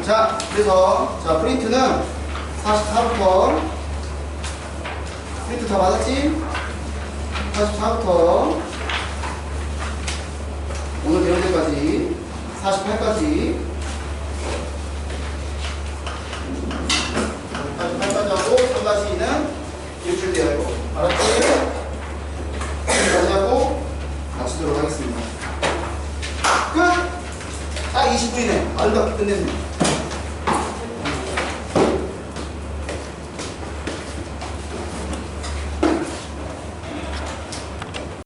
자, 그래서 자 프린트는 44부터 프린트 다 맞았지? 44부터 오늘 배운 데까지 48까지. 48까지 하고 3-2는 일출되어 있고. 알았지? 여기까지 하고 마치도록 하겠습니다. 끝! 딱 20분이네. 말도 끝냈네.